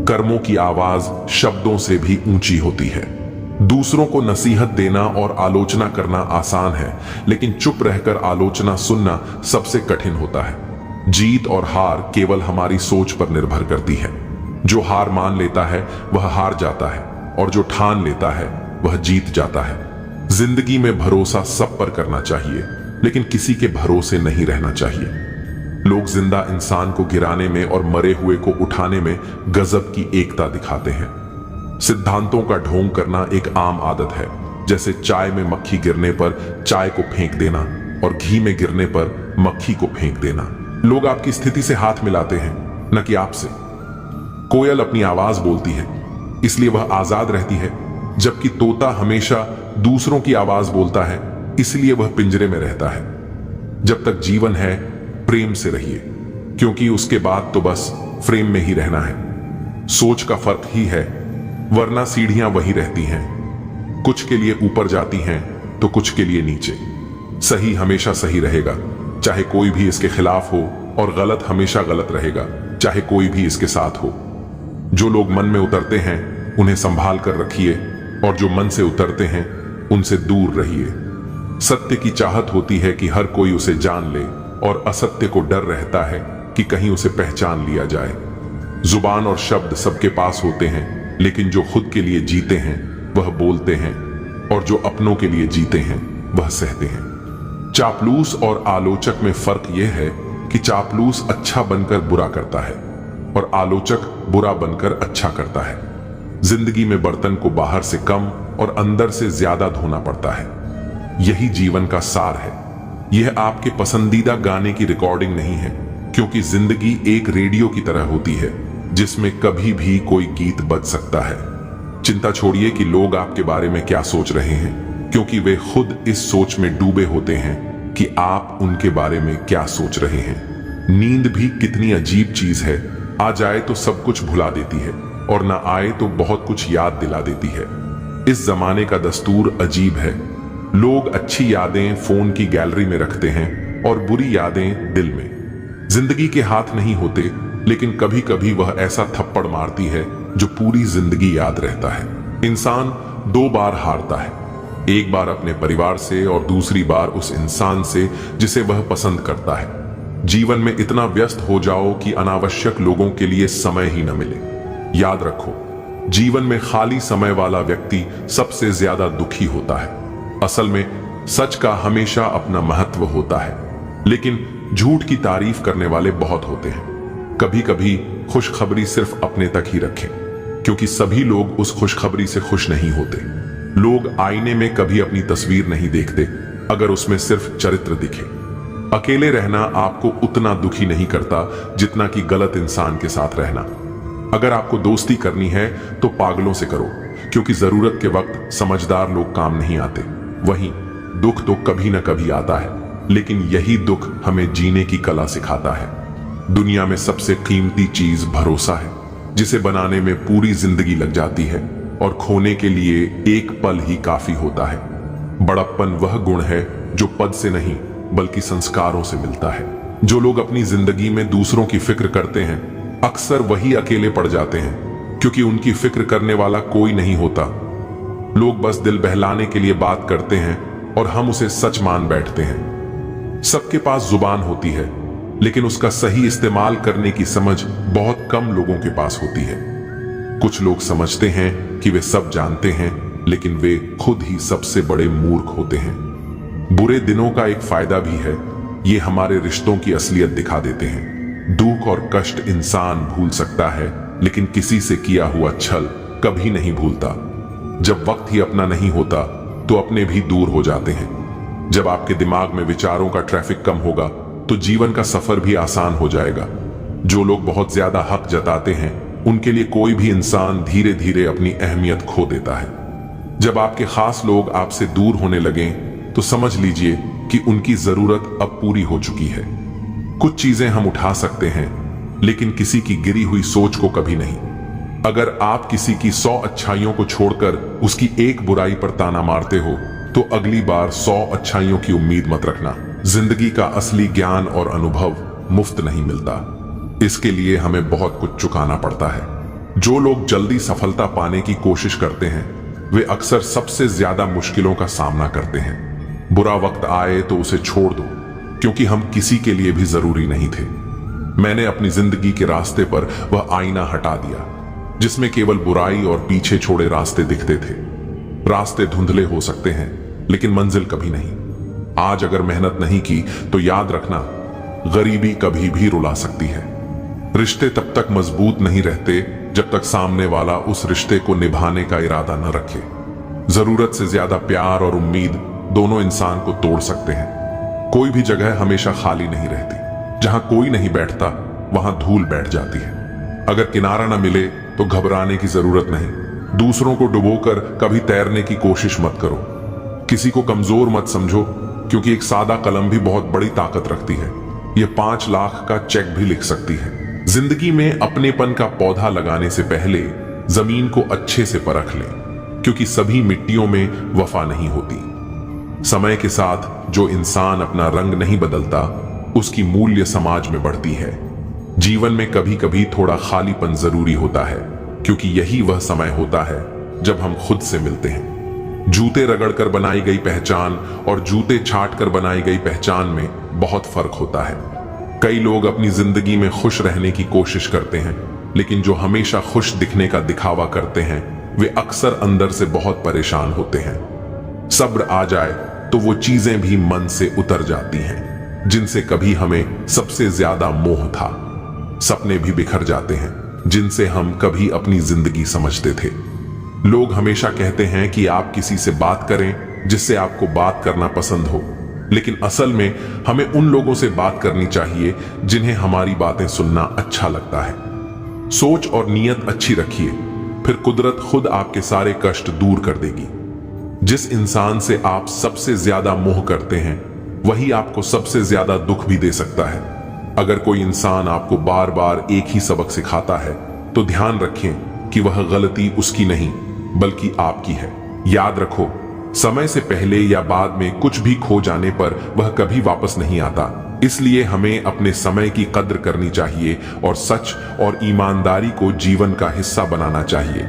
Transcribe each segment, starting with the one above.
कर्मों की आवाज शब्दों से भी ऊंची होती है। दूसरों को नसीहत देना और आलोचना करना आसान है, लेकिन चुप रहकर आलोचना सुनना सबसे कठिन होता है। जीत और हार केवल हमारी सोच पर निर्भर करती है। जो हार मान लेता है वह हार जाता है, और जो ठान लेता है वह जीत जाता है। जिंदगी में भरोसा सब पर करना चाहिए, लेकिन किसी के भरोसे नहीं रहना चाहिए। लोग जिंदा इंसान को गिराने में और मरे हुए को उठाने में गजब की एकता दिखाते हैं। सिद्धांतों का ढोंग करना एक आम आदत है, जैसे चाय में मक्खी गिरने पर चाय को फेंक देना और घी में गिरने पर मक्खी को फेंक देना। लोग आपकी स्थिति से हाथ मिलाते हैं, न कि आपसे। कोयल अपनी आवाज बोलती है, इसलिए वह आजाद रहती है, जबकि तोता हमेशा दूसरों की आवाज बोलता है, इसलिए वह पिंजरे में रहता है। जब तक जीवन है प्रेम से रहिए, क्योंकि उसके बाद तो बस फ्रेम में ही रहना है। सोच का फर्क ही है, वरना सीढ़ियां वही रहती हैं। कुछ के लिए ऊपर जाती हैं तो कुछ के लिए नीचे। सही हमेशा सही रहेगा, चाहे कोई भी इसके खिलाफ हो, और गलत हमेशा गलत रहेगा, चाहे कोई भी इसके साथ हो। जो लोग मन में उतरते हैं उन्हें संभाल कर रखिए, और जो मन से उतरते हैं उनसे दूर रहिए। सत्य की चाहत होती है कि हर कोई उसे जान ले, और असत्य को डर रहता है कि कहीं उसे पहचान लिया जाए। जुबान और शब्द सबके पास होते हैं, लेकिन जो खुद के लिए जीते हैं वह बोलते हैं, और जो अपनों के लिए जीते हैं वह सहते हैं। चापलूस और आलोचक में फर्क यह है कि चापलूस अच्छा बनकर बुरा करता है, और आलोचक बुरा बनकर अच्छा करता है। जिंदगी में बर्तन को बाहर से कम और अंदर से ज्यादा धोना पड़ता है। यही जीवन का सार है। यह आपके पसंदीदा गाने की रिकॉर्डिंग नहीं है, क्योंकि जिंदगी एक रेडियो की तरह होती है, जिसमें कभी भी कोई गीत बज सकता है। चिंता छोड़िए कि लोग आपके बारे में क्या सोच रहे हैं, क्योंकि वे खुद इस सोच में डूबे होते हैं कि आप उनके बारे में क्या सोच रहे हैं। नींद भी कितनी अजीब चीज है, आ जाए तो सब कुछ भुला देती है, और ना आए तो बहुत कुछ याद दिला देती है। इस जमाने का दस्तूर अजीब है। लोग अच्छी यादें फोन की गैलरी में रखते हैं और बुरी यादें दिल में। जिंदगी के हाथ नहीं होते, लेकिन कभी कभी वह ऐसा थप्पड़ मारती है जो पूरी जिंदगी याद रहता है। इंसान दो बार हारता है, एक बार अपने परिवार से और दूसरी बार उस इंसान से जिसे वह पसंद करता है। जीवन में इतना व्यस्त हो जाओ कि अनावश्यक लोगों के लिए समय ही न मिले। याद रखो, जीवन में खाली समय वाला व्यक्ति सबसे ज्यादा दुखी होता है। असल में सच का हमेशा अपना महत्व होता है, लेकिन झूठ की तारीफ करने वाले बहुत होते हैं। कभी कभी खुशखबरी सिर्फ अपने तक ही रखें, क्योंकि सभी लोग उस खुशखबरी से खुश नहीं होते। लोग आईने में कभी अपनी तस्वीर नहीं देखते अगर उसमें सिर्फ चरित्र दिखे। अकेले रहना आपको उतना दुखी नहीं करता जितना कि गलत इंसान के साथ रहना। अगर आपको दोस्ती करनी है तो पागलों से करो, क्योंकि जरूरत के वक्त समझदार लोग काम नहीं आते। वहीं दुख तो कभी न कभी आता है, लेकिन यही दुख हमें जीने की कला सिखाता है। दुनिया में सबसे कीमती चीज भरोसा है, जिसे बनाने में पूरी जिंदगी लग जाती है और खोने के लिए एक पल ही काफी होता है। बड़प्पन वह गुण है जो पद से नहीं बल्कि संस्कारों से मिलता है। जो लोग अपनी जिंदगी में दूसरों की फिक्र करते हैं अक्सर वही अकेले पड़ जाते हैं, क्योंकि उनकी फिक्र करने वाला कोई नहीं होता। लोग बस दिल बहलाने के लिए बात करते हैं और हम उसे सच मान बैठते हैं। सबके पास जुबान होती है, लेकिन उसका सही इस्तेमाल करने की समझ बहुत कम लोगों के पास होती है। कुछ लोग समझते हैं कि वे सब जानते हैं, लेकिन वे खुद ही सबसे बड़े मूर्ख होते हैं। बुरे दिनों का एक फायदा भी है, ये हमारे रिश्तों की असलियत दिखा देते हैं। दुख और कष्ट इंसान भूल सकता है, लेकिन किसी से किया हुआ छल कभी नहीं भूलता। जब वक्त ही अपना नहीं होता तो अपने भी दूर हो जाते हैं। जब आपके दिमाग में विचारों का ट्रैफिक कम होगा तो जीवन का सफर भी आसान हो जाएगा। जो लोग बहुत ज्यादा हक जताते हैं उनके लिए कोई भी इंसान धीरे धीरे अपनी अहमियत खो देता है। जब आपके खास लोग आपसे दूर होने लगें तो समझ लीजिए कि उनकी जरूरत अब पूरी हो चुकी है। कुछ चीजें हम उठा सकते हैं, लेकिन किसी की गिरी हुई सोच को कभी नहीं। अगर आप किसी की 100 अच्छाइयों को छोड़कर उसकी एक बुराई पर ताना मारते हो तो अगली बार 100 अच्छाइयों की उम्मीद मत रखना। जिंदगी का असली ज्ञान और अनुभव मुफ्त नहीं मिलता, इसके लिए हमें बहुत कुछ चुकाना पड़ता है। जो लोग जल्दी सफलता पाने की कोशिश करते हैं वे अक्सर सबसे ज्यादा मुश्किलों का सामना करते हैं। बुरा वक्त आए तो उसे छोड़ दो, क्योंकि हम किसी के लिए भी जरूरी नहीं थे। मैंने अपनी जिंदगी के रास्ते पर वह आईना हटा दिया जिसमें केवल बुराई और पीछे छोड़े रास्ते दिखते थे। रास्ते धुंधले हो सकते हैं लेकिन मंजिल कभी नहीं। आज अगर मेहनत नहीं की तो याद रखना, गरीबी कभी भी रुला सकती है। रिश्ते तब तक मजबूत नहीं रहते जब तक सामने वाला उस रिश्ते को निभाने का इरादा न रखे। जरूरत से ज्यादा प्यार और उम्मीद दोनों इंसान को तोड़ सकते हैं। कोई भी जगह हमेशा खाली नहीं रहती। जहां कोई नहीं बैठता वहां धूल बैठ जाती है। अगर किनारा न मिले तो घबराने की जरूरत नहीं। दूसरों को डुबोकर कभी तैरने की कोशिश मत करो। किसी को कमजोर मत समझो, क्योंकि एक सादा कलम भी बहुत बड़ी ताकत रखती है। यह 5 लाख का चेक भी लिख सकती है। जिंदगी में अपनेपन का पौधा लगाने से पहले जमीन को अच्छे से परख ले, क्योंकि सभी मिट्टियों में वफा नहीं होती। समय के साथ जो इंसान अपना रंग नहीं बदलता उसकी मूल्य समाज में बढ़ती है। जीवन में कभी कभी थोड़ा खालीपन जरूरी होता है, क्योंकि यही वह समय होता है जब हम खुद से मिलते हैं। जूते रगड़कर बनाई गई पहचान और जूते छाट कर बनाई गई पहचान में बहुत फर्क होता है। कई लोग अपनी जिंदगी में खुश रहने की कोशिश करते हैं, लेकिन जो हमेशा खुश दिखने का दिखावा करते हैं वे अक्सर अंदर से बहुत परेशान होते हैं। सब्र आ जाए तो वो चीजें भी मन से उतर जाती हैं जिनसे कभी हमें सबसे ज्यादा मोह था। सपने भी बिखर जाते हैं जिनसे हम कभी अपनी जिंदगी समझते थे। लोग हमेशा कहते हैं कि आप किसी से बात करें जिससे आपको बात करना पसंद हो, लेकिन असल में हमें उन लोगों से बात करनी चाहिए जिन्हें हमारी बातें सुनना अच्छा लगता है। सोच और नीयत अच्छी रखिए, फिर कुदरत खुद आपके सारे कष्ट दूर कर देगी। जिस इंसान से आप सबसे ज्यादा मोह करते हैं वही आपको सबसे ज्यादा दुख भी दे सकता है। अगर कोई इंसान आपको बार बार एक ही सबक सिखाता है तो ध्यान रखें कि वह गलती उसकी नहीं बल्कि आपकी है। याद रखो, समय से पहले या बाद में कुछ भी खो जाने पर वह कभी वापस नहीं आता। इसलिए हमें अपने समय की कद्र करनी चाहिए और सच और ईमानदारी को जीवन का हिस्सा बनाना चाहिए।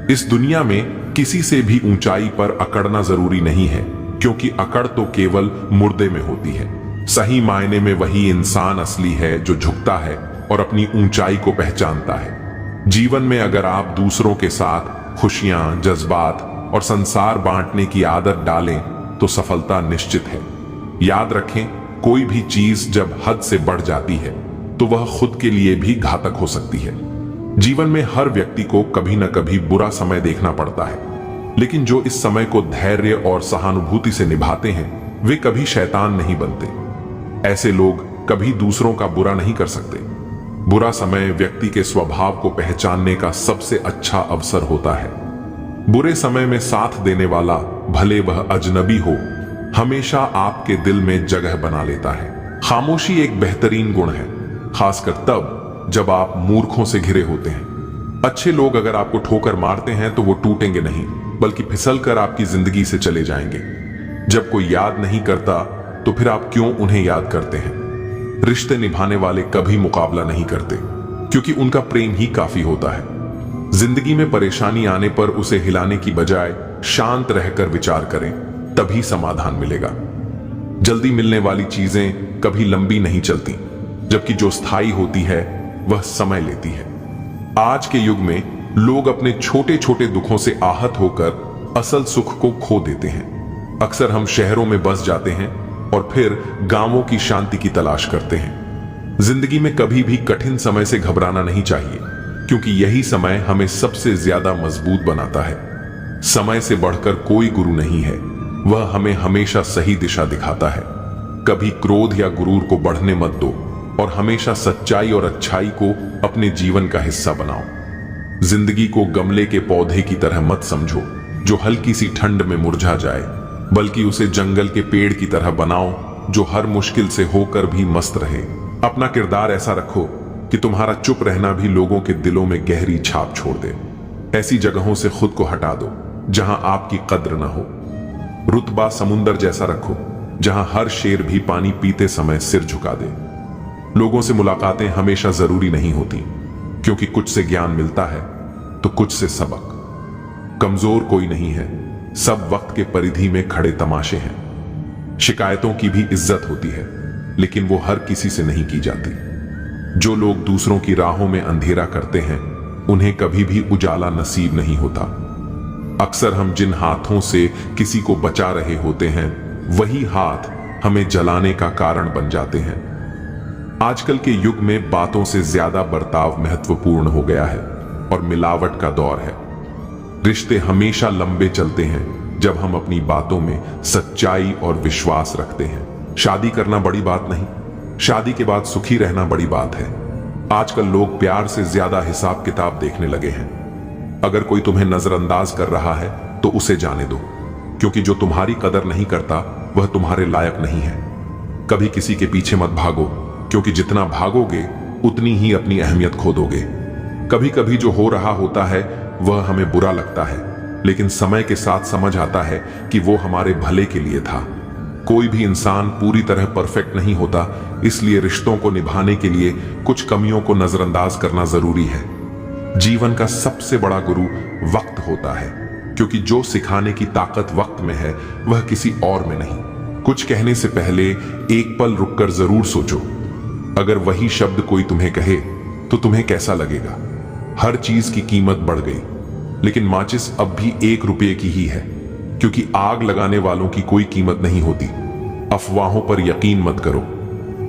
इस दुनिया में किसी से भी ऊंचाई पर अकड़ना जरूरी नहीं है, क्योंकि अकड़ तो केवल मुर्दे में होती है। सही मायने में वही इंसान असली है जो झुकता है और अपनी ऊंचाई को पहचानता है। जीवन में अगर आप दूसरों के साथ खुशियां, जज्बात और संसार बांटने की आदत डालें तो सफलता निश्चित है। याद रखें, कोई भी चीज जब हद से बढ़ जाती है तो वह खुद के लिए भी घातक हो सकती है। जीवन में हर व्यक्ति को कभी न कभी बुरा समय देखना पड़ता है, लेकिन जो इस समय को धैर्य और सहानुभूति से निभाते हैं वे कभी शैतान नहीं बनते। ऐसे लोग कभी दूसरों का बुरा नहीं कर सकते। बुरा समय व्यक्ति के स्वभाव को पहचानने का सबसे अच्छा अवसर होता है। बुरे समय में साथ देने वाला, भले वह अजनबी हो, हमेशा आपके दिल में जगह बना लेता है। खामोशी एक बेहतरीन गुण है, खासकर तब जब आप मूर्खों से घिरे होते हैं। अच्छे लोग अगर आपको ठोकर मारते हैं तो वो टूटेंगे नहीं, बल्कि फिसलकर आपकी जिंदगी से चले जाएंगे। जब कोई याद नहीं करता तो फिर आप क्यों उन्हें याद करते हैं? रिश्ते निभाने वाले कभी मुकाबला नहीं करते, क्योंकि उनका प्रेम ही काफी होता है। जिंदगी में परेशानी आने पर उसे हिलाने की बजाय शांत रहकर विचार करें, तभी समाधान मिलेगा। जल्दी मिलने वाली चीजें कभी लंबी नहीं चलती, जबकि जो स्थायी होती है वह समय लेती है। आज के युग में लोग अपने छोटे छोटे दुखों से आहत होकर असल सुख को खो देते हैं। अक्सर हम शहरों में बस जाते हैं और फिर गांवों की शांति की तलाश करते हैं। जिंदगी में कभी भी कठिन समय से घबराना नहीं चाहिए, क्योंकि यही समय हमें सबसे ज्यादा मजबूत बनाता है। समय से बढ़कर कोई गुरु नहीं है, वह हमें हमेशा सही दिशा दिखाता है। कभी क्रोध या गुरूर को बढ़ने मत दो और हमेशा सच्चाई और अच्छाई को अपने जीवन का हिस्सा बनाओ। जिंदगी को गमले के पौधे की तरह मत समझो जो हल्की सी ठंड में मुरझा जाए, बल्कि उसे जंगल के पेड़ की तरह बनाओ जो हर मुश्किल से होकर भी मस्त रहे। अपना किरदार ऐसा रखो कि तुम्हारा चुप रहना भी लोगों के दिलों में गहरी छाप छोड़ दे। ऐसी जगहों से खुद को हटा दो जहां आपकी कद्र न हो। रुतबा समुंदर जैसा रखो जहां हर शेर भी पानी पीते समय सिर झुका दे। लोगों से मुलाकातें हमेशा जरूरी नहीं होती, क्योंकि कुछ से ज्ञान मिलता है तो कुछ से सबक। कमजोर कोई नहीं है, सब वक्त के परिधि में खड़े तमाशे हैं। शिकायतों की भी इज्जत होती है, लेकिन वो हर किसी से नहीं की जाती। जो लोग दूसरों की राहों में अंधेरा करते हैं, उन्हें कभी भी उजाला नसीब नहीं होता। अक्सर हम जिन हाथों से किसी को बचा रहे होते हैं, वही हाथ हमें जलाने का कारण बन जाते हैं। आजकल के युग में बातों से ज्यादा बर्ताव महत्वपूर्ण हो गया है और मिलावट का दौर है। रिश्ते हमेशा लंबे चलते हैं जब हम अपनी बातों में सच्चाई और विश्वास रखते हैं। शादी करना बड़ी बात नहीं, शादी के बाद सुखी रहना बड़ी बात है। आजकल लोग प्यार से ज्यादा हिसाब किताब देखने लगे हैं। अगर कोई तुम्हें नजरअंदाज कर रहा है तो उसे जाने दो, क्योंकि जो तुम्हारी कदर नहीं करता वह तुम्हारे लायक नहीं है। कभी किसी के पीछे मत भागो, क्योंकि जितना भागोगे उतनी ही अपनी अहमियत खो दोगे। कभी कभी जो हो रहा होता है वह हमें बुरा लगता है, लेकिन समय के साथ समझ आता है कि वो हमारे भले के लिए था। कोई भी इंसान पूरी तरह परफेक्ट नहीं होता, इसलिए रिश्तों को निभाने के लिए कुछ कमियों को नजरअंदाज करना जरूरी है। जीवन का सबसे बड़ा गुरु वक्त होता है, क्योंकि जो सिखाने की ताकत वक्त में है वह किसी और में नहीं। कुछ कहने से पहले एक पल रुककर जरूर सोचो। अगर वही शब्द कोई तुम्हें कहे तो तुम्हें कैसा लगेगा? हर चीज की कीमत बढ़ गई, लेकिन माचिस अब भी 1 रुपये की ही है, क्योंकि आग लगाने वालों की कोई कीमत नहीं होती। अफवाहों पर यकीन मत करो।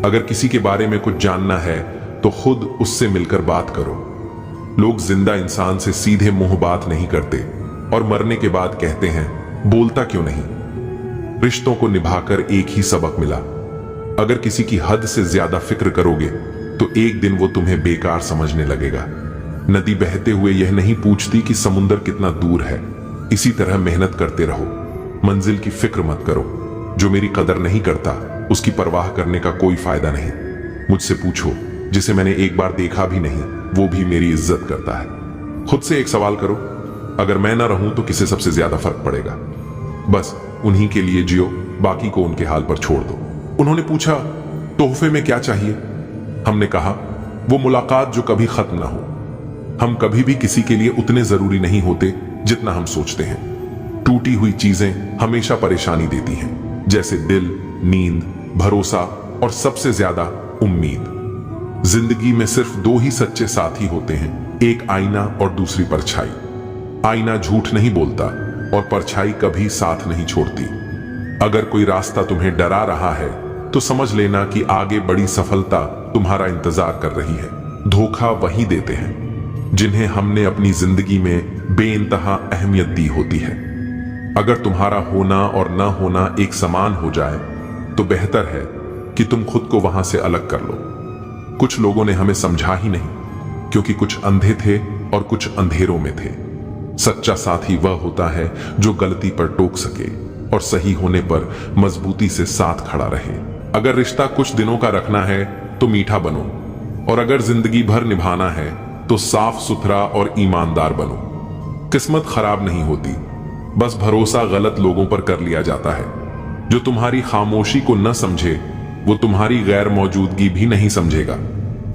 अगर किसी के बारे में कुछ जानना है तो खुद उससे मिलकर बात करो। लोग जिंदा इंसान से सीधे मुंह बात नहीं करते और मरने के बाद कहते हैं बोलता क्यों नहीं। रिश्तों को निभाकर एक ही सबक मिला, अगर किसी की हद से ज्यादा फिक्र करोगे तो एक दिन वो तुम्हें बेकार समझने लगेगा। नदी बहते हुए यह नहीं पूछती कि समुंदर कितना दूर है। इसी तरह मेहनत करते रहो, मंजिल की फिक्र मत करो। जो मेरी कदर नहीं करता उसकी परवाह करने का कोई फायदा नहीं। मुझसे पूछो, जिसे मैंने एक बार देखा भी नहीं वो भी मेरी इज्जत करता है। खुद से एक सवाल करो, अगर मैं ना रहूं तो किसे सबसे ज्यादा फर्क पड़ेगा? बस उन्हीं के लिए जियो, बाकी को उनके हाल पर छोड़ दो। उन्होंने पूछा, तोहफे में क्या चाहिए? हमने कहा, वो मुलाकात जो कभी खत्म ना हो। हम कभी भी किसी के लिए उतने जरूरी नहीं होते जितना हम सोचते हैं। टूटी हुई चीजें हमेशा परेशानी देती हैं, जैसे दिल, नींद, भरोसा और सबसे ज्यादा उम्मीद। जिंदगी में सिर्फ 2 ही सच्चे साथी होते हैं, एक आईना और दूसरी परछाई। आईना झूठ नहीं बोलता और परछाई कभी साथ नहीं छोड़ती। अगर कोई रास्ता तुम्हें डरा रहा है तो समझ लेना कि आगे बड़ी सफलता तुम्हारा इंतजार कर रही है। धोखा वही देते हैं जिन्हें हमने अपनी जिंदगी में बेइंतहा अहमियत दी होती है। अगर तुम्हारा होना और ना होना एक समान हो जाए तो बेहतर है कि तुम खुद को वहां से अलग कर लो। कुछ लोगों ने हमें समझा ही नहीं, क्योंकि कुछ अंधे थे और कुछ अंधेरों में थे। सच्चा साथी वह होता है जो गलती पर टोक सके और सही होने पर मजबूती से साथ खड़ा रहे। अगर रिश्ता कुछ दिनों का रखना है तो मीठा बनो, और अगर जिंदगी भर निभाना है तो साफ सुथरा और ईमानदार बनो। किस्मत खराब नहीं होती, बस भरोसा गलत लोगों पर कर लिया जाता है। जो तुम्हारी खामोशी को न समझे वो तुम्हारी गैर मौजूदगी भी नहीं समझेगा।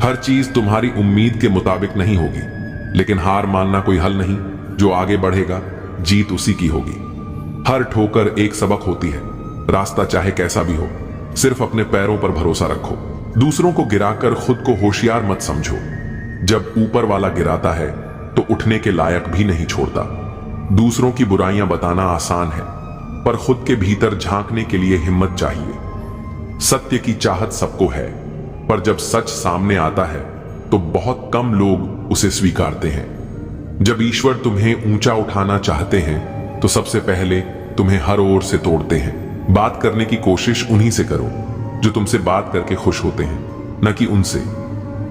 हर चीज तुम्हारी उम्मीद के मुताबिक नहीं होगी, लेकिन हार मानना कोई हल नहीं। जो आगे बढ़ेगा जीत उसी की होगी। हर ठोकर एक सबक होती है। रास्ता चाहे कैसा भी हो, सिर्फ अपने पैरों पर भरोसा रखो। दूसरों को गिराकर खुद को होशियार मत समझो। जब ऊपर वाला गिराता है तो उठने के लायक भी नहीं छोड़ता। दूसरों की बुराइयां बताना आसान है, पर खुद के भीतर झांकने के लिए हिम्मत चाहिए। सत्य की चाहत सबको है, पर जब सच सामने आता है तो बहुत कम लोग उसे स्वीकारते हैं। जब ईश्वर तुम्हें ऊंचा उठाना चाहते हैं तो सबसे पहले तुम्हें हर ओर से तोड़ते हैं। बात करने की कोशिश उन्हीं से करो जो तुमसे बात करके खुश होते हैं, न कि उनसे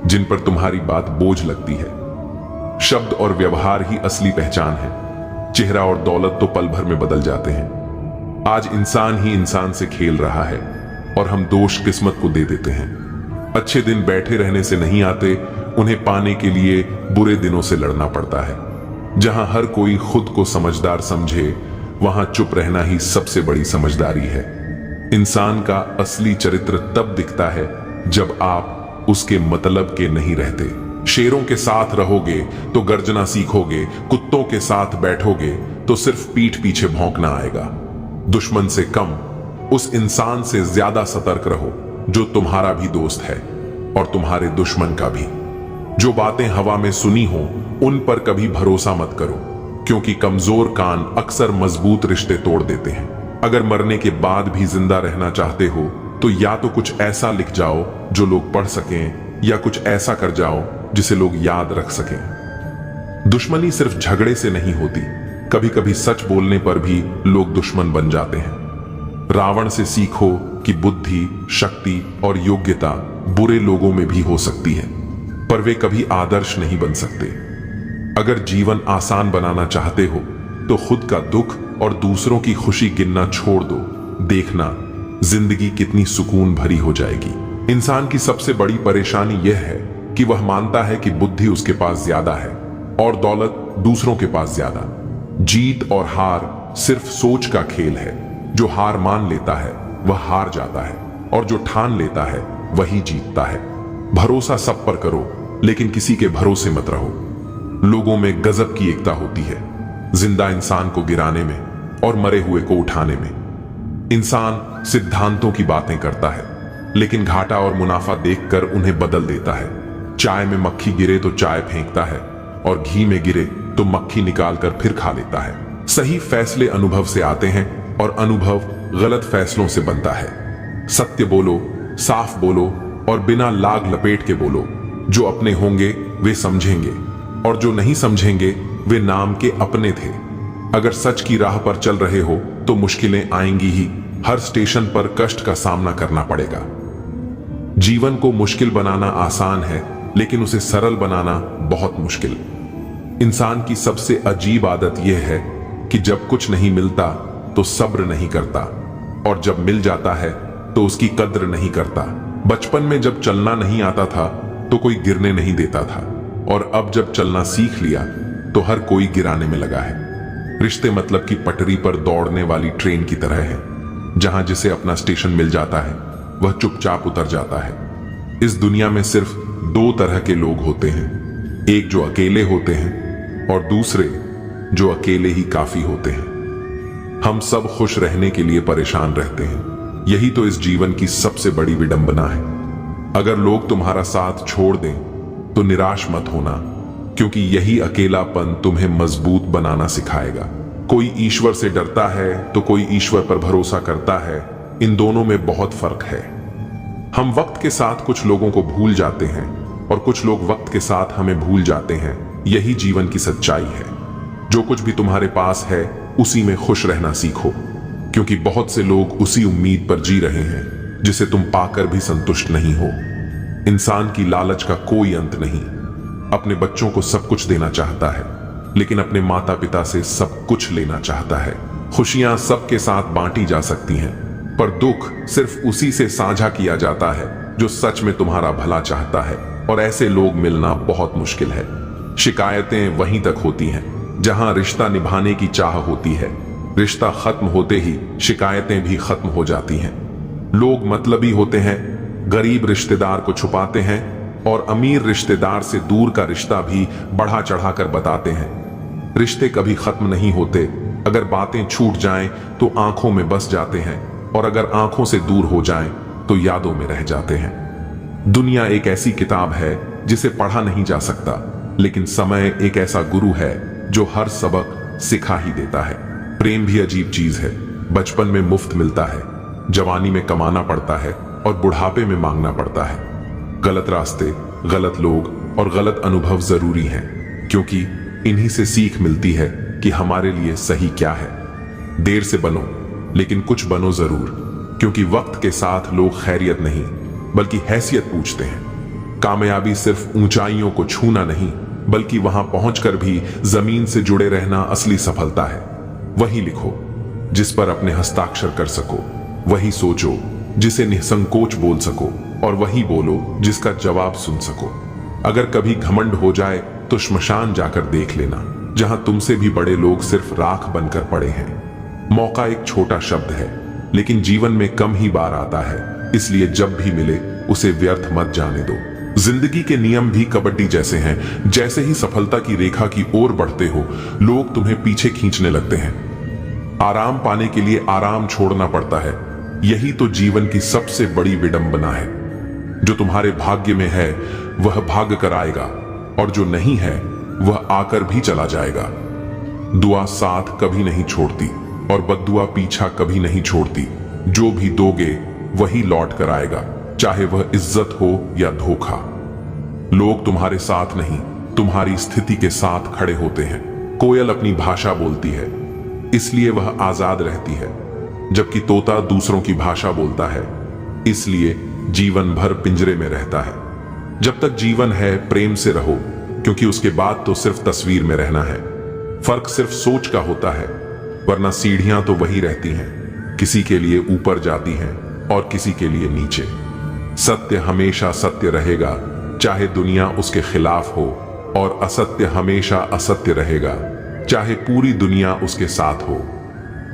जिन पर तुम्हारी बात बोझ लगती है। शब्द और व्यवहार ही असली पहचान है। चेहरा और दौलत तो पल भर में बदल जाते हैं। आज इंसान ही इंसान से खेल रहा है और हम दोष किस्मत को दे देते हैं। अच्छे दिन बैठे रहने से नहीं आते, उन्हें पाने के लिए बुरे दिनों से लड़ना पड़ता है। जहां हर कोई खुद को समझदार समझे, वहां चुप रहना ही सबसे बड़ी समझदारी है। इंसान का असली चरित्र तब दिखता है जब आप उसके मतलब के नहीं रहते। शेरों के साथ रहोगे तो गर्जना सीखोगे, कुत्तों के साथ बैठोगे तो सिर्फ पीठ पीछे भौंकना आएगा। दुश्मन से कम उस इंसान से ज्यादा सतर्क रहो जो तुम्हारा भी दोस्त है और तुम्हारे दुश्मन का भी। जो बातें हवा में सुनी हो उन पर कभी भरोसा मत करो, क्योंकि कमजोर कान अक्सर मजबूत रिश्ते तोड़ देते हैं। अगर मरने के बाद भी जिंदा रहना चाहते हो तो या तो कुछ ऐसा लिख जाओ जो लोग पढ़ सकें, या कुछ ऐसा कर जाओ जिसे लोग याद रख सकें। दुश्मनी सिर्फ झगड़े से नहीं होती, कभी कभी सच बोलने पर भी लोग दुश्मन बन जाते हैं। रावण से सीखो कि बुद्धि, शक्ति और योग्यता बुरे लोगों में भी हो सकती है, पर वे कभी आदर्श नहीं बन सकते। अगर जीवन आसान बनाना चाहते हो तो खुद का दुख और दूसरों की खुशी गिनना छोड़ दो। देखना जिंदगी कितनी सुकून भरी हो जाएगी। इंसान की सबसे बड़ी परेशानी यह है कि वह मानता है कि बुद्धि उसके पास ज्यादा है और दौलत दूसरों के पास ज्यादा। जीत और हार सिर्फ सोच का खेल है। जो हार मान लेता है वह हार जाता है, और जो ठान लेता है वही जीतता है। भरोसा सब पर करो, लेकिन किसी के भरोसे मत रहो। लोगों में गजब की एकता होती है, जिंदा इंसान को गिराने में और मरे हुए को उठाने में। इंसान सिद्धांतों की बातें करता है, लेकिन घाटा और मुनाफा देखकर उन्हें बदल देता है। चाय में मक्खी गिरे तो चाय फेंकता है, और घी में गिरे तो मक्खी निकालकर फिर खा लेता है। सही फैसले अनुभव से आते हैं, और अनुभव गलत फैसलों से बनता है। सत्य बोलो, साफ बोलो, और बिना लाग लपेट के बोलो। जो अपने होंगे वे समझेंगे, और जो नहीं समझेंगे वे नाम के अपने थे। अगर सच की राह पर चल रहे हो तो मुश्किलें आएंगी ही। हर स्टेशन पर कष्ट का सामना करना पड़ेगा। जीवन को मुश्किल बनाना आसान है, लेकिन उसे सरल बनाना बहुत मुश्किल। इंसान की सबसे अजीब आदत यह है कि जब कुछ नहीं मिलता तो सब्र नहीं करता, और जब मिल जाता है तो उसकी कद्र नहीं करता। बचपन में जब चलना नहीं आता था तो कोई गिरने नहीं देता था, और अब जब चलना सीख लिया तो हर कोई गिराने में लगा है। रिश्ते मतलब की पटरी पर दौड़ने वाली ट्रेन की तरह है, जहां जिसे अपना स्टेशन मिल जाता है वह चुपचाप उतर जाता है। इस दुनिया में सिर्फ दो तरह के लोग होते हैं, एक जो अकेले होते हैं और दूसरे जो अकेले ही काफी होते हैं। हम सब खुश रहने के लिए परेशान रहते हैं, यही तो इस जीवन की सबसे बड़ी विडंबना है। अगर लोग तुम्हारा साथ छोड़ दें तो निराश मत होना, क्योंकि यही अकेलापन तुम्हें मजबूत बनाना सिखाएगा। कोई ईश्वर से डरता है तो कोई ईश्वर पर भरोसा करता है। इन दोनों में बहुत फर्क है। हम वक्त के साथ कुछ लोगों को भूल जाते हैं, और कुछ लोग वक्त के साथ हमें भूल जाते हैं। यही जीवन की सच्चाई है। जो कुछ भी तुम्हारे पास है उसी में खुश रहना सीखो, क्योंकि बहुत से लोग उसी उम्मीद पर जी रहे हैं जिसे तुम पाकर भी संतुष्ट नहीं हो। इंसान की लालच का कोई अंत नहीं। अपने बच्चों को सब कुछ देना चाहता है, लेकिन अपने माता पिता से सब कुछ लेना चाहता है। खुशियां सबके साथ बांटी जा सकती हैं, पर दुख सिर्फ उसी से साझा किया जाता है जो सच में तुम्हारा भला चाहता है, और ऐसे लोग मिलना बहुत मुश्किल है। शिकायतें वहीं तक होती हैं जहां रिश्ता निभाने की चाह होती है। रिश्ता खत्म होते ही शिकायतें भी खत्म हो जाती हैं। लोग मतलबी होते हैं, गरीब रिश्तेदार को छुपाते हैं, और अमीर रिश्तेदार से दूर का रिश्ता भी बढ़ा चढ़ाकर बताते हैं। रिश्ते कभी खत्म नहीं होते। अगर बातें छूट जाएं तो आंखों में बस जाते हैं, और अगर आंखों से दूर हो जाएं तो यादों में रह जाते हैं। दुनिया एक ऐसी किताब है जिसे पढ़ा नहीं जा सकता, लेकिन समय एक ऐसा गुरु है जो हर सबक सिखा ही देता है। प्रेम भी अजीब चीज है। बचपन में मुफ्त मिलता है, जवानी में कमाना पड़ता है, और बुढ़ापे में मांगना पड़ता है। गलत रास्ते, गलत लोग और गलत अनुभव जरूरी हैं, क्योंकि इन्हीं से सीख मिलती है कि हमारे लिए सही क्या है। देर से बनो, लेकिन कुछ बनो जरूर, क्योंकि वक्त के साथ लोग खैरियत नहीं बल्कि हैसियत पूछते हैं। कामयाबी सिर्फ ऊंचाइयों को छूना नहीं, बल्कि वहां पहुंचकर भी जमीन से जुड़े रहना असली सफलता है। वही लिखो जिस पर अपने हस्ताक्षर कर सको, वही सोचो जिसे निसंकोच बोल सको, और वही बोलो जिसका जवाब सुन सको। अगर कभी घमंड हो जाए तो श्मशान जाकर देख लेना, जहां तुमसे भी बड़े लोग सिर्फ राख बनकर पड़े हैं। मौका एक छोटा शब्द है, लेकिन जीवन में कम ही बार आता है, इसलिए जब भी मिले उसे व्यर्थ मत जाने दो। जिंदगी के नियम भी कबड्डी जैसे हैं। जैसे ही सफलता की रेखा की ओर बढ़ते हो, लोग तुम्हें पीछे खींचने लगते हैं। आराम पाने के लिए आराम छोड़ना पड़ता है। यही तो जीवन की सबसे बड़ी विडंबना है। जो तुम्हारे भाग्य में है वह भाग कर आएगा, और जो नहीं है वह आकर भी चला जाएगा। दुआ साथ कभी नहीं छोड़ती, और बद्दुआ पीछा कभी नहीं छोड़ती। जो भी दोगे वही लौट कर आएगा, चाहे वह इज्जत हो या धोखा। लोग तुम्हारे साथ नहीं, तुम्हारी स्थिति के साथ खड़े होते हैं। कोयल अपनी भाषा बोलती है, इसलिए वह आजाद रहती है, जबकि तोता दूसरों की भाषा बोलता है, इसलिए जीवन भर पिंजरे में रहता है। जब तक जीवन है प्रेम से रहो, क्योंकि उसके बाद तो सिर्फ तस्वीर में रहना है। फर्क सिर्फ सोच का होता है, वरना सीढ़ियां तो वही रहती हैं, किसी के लिए ऊपर जाती हैं और किसी के लिए नीचे। सत्य हमेशा सत्य रहेगा, चाहे दुनिया उसके खिलाफ हो, और असत्य हमेशा असत्य रहेगा, चाहे पूरी दुनिया उसके साथ हो।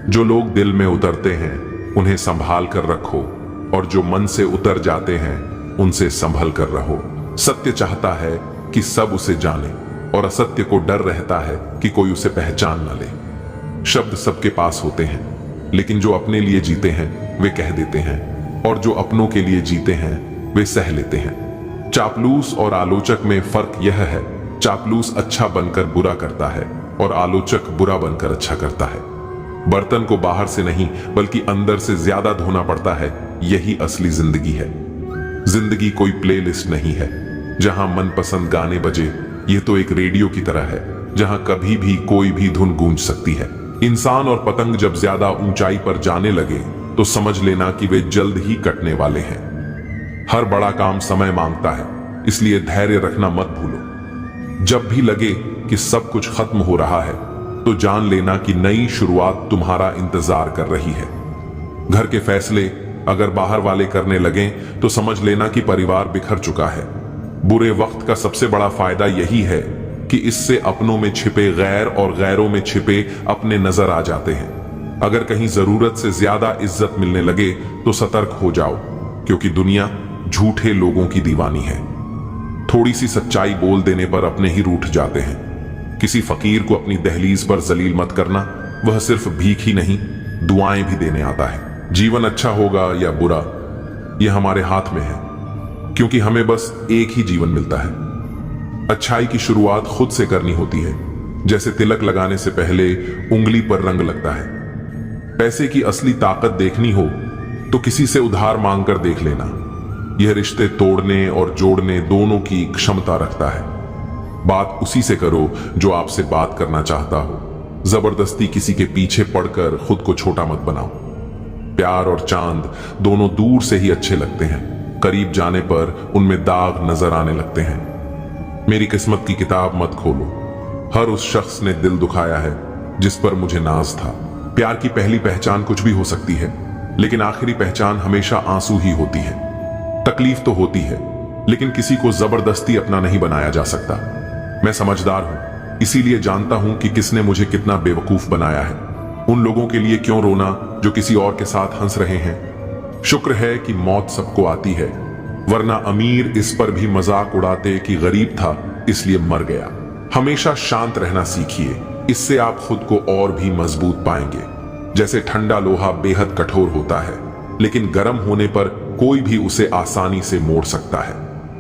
जो लोग दिल में उतरते हैं उन्हें संभाल कर रखो, और जो मन से उतर जाते हैं उनसे संभल कर रहो। सत्य चाहता है कि सब उसे जाने, और असत्य को डर रहता है कि कोई उसे पहचान न ले। शब्द सबके पास होते हैं, लेकिन जो अपने लिए जीते हैं वे कह देते हैं, और जो अपनों के लिए जीते हैं वे सह लेते हैं। चापलूस और आलोचक में फर्क यह है, चापलूस अच्छा बनकर बुरा करता है और आलोचक बुरा बनकर अच्छा करता है। बर्तन को बाहर से नहीं बल्कि अंदर से ज्यादा धोना पड़ता है, यही असली जिंदगी है। जिंदगी कोई प्लेलिस्ट नहीं है जहां मनपसंद गाने बजे। यह तो एक रेडियो की तरह है जहां कभी भी कोई भी धुन गूंज सकती है। इंसान और पतंग जब ज्यादा ऊंचाई पर जाने लगे तो समझ लेना कि वे जल्द ही कटने वाले हैं। हर बड़ा काम समय मांगता है, इसलिए धैर्य रखना मत भूलो। जब भी लगे कि सब कुछ खत्म हो रहा है तो जान लेना कि नई शुरुआत तुम्हारा इंतजार कर रही है। घर के फैसले अगर बाहर वाले करने लगें तो समझ लेना कि परिवार बिखर चुका है। बुरे वक्त का सबसे बड़ा फायदा यही है कि इससे अपनों में छिपे गैर और गैरों में छिपे अपने नजर आ जाते हैं। अगर कहीं जरूरत से ज्यादा इज्जत मिलने लगे तो सतर्क हो जाओ, क्योंकि दुनिया झूठे लोगों की दीवानी है। थोड़ी सी सच्चाई बोल देने पर अपने ही रूठ जाते हैं। किसी फकीर को अपनी दहलीज पर जलील मत करना, वह सिर्फ भीख ही नहीं दुआएं भी देने आता है। जीवन अच्छा होगा या बुरा यह हमारे हाथ में है, क्योंकि हमें बस एक ही जीवन मिलता है। अच्छाई की शुरुआत खुद से करनी होती है, जैसे तिलक लगाने से पहले उंगली पर रंग लगता है। पैसे की असली ताकत देखनी हो तो किसी से उधार मांगकर देख लेना। यह रिश्ते तोड़ने और जोड़ने दोनों की क्षमता रखता है। बात उसी से करो जो आपसे बात करना चाहता हो। जबरदस्ती किसी के पीछे पड़कर खुद को छोटा मत बनाओ। प्यार और चांद दोनों दूर से ही अच्छे लगते हैं, करीब जाने पर उनमें दाग नजर आने लगते हैं। मेरी किस्मत की किताब मत खोलो। हर उस शख्स ने दिल दुखाया है जिस पर मुझे नाज था। प्यार की पहली पहचान कुछ भी हो सकती है, लेकिन आखिरी पहचान हमेशा आंसू ही होती है। तकलीफ तो होती है, लेकिन किसी को जबरदस्ती अपना नहीं बनाया जा सकता। मैं समझदार हूं, इसीलिए जानता हूं कि किसने मुझे कितना बेवकूफ बनाया है। उन लोगों के लिए क्यों रोना जो किसी और के साथ हंस रहे हैं। शुक्र है कि मौत सबको आती है, वरना अमीर इस पर भी मजाक उड़ाते कि गरीब था इसलिए मर गया। हमेशा शांत रहना सीखिए, इससे आप खुद को और भी मजबूत पाएंगे। जैसे ठंडा लोहा बेहद कठोर होता है, लेकिन गर्म होने पर कोई भी उसे आसानी से मोड़ सकता है।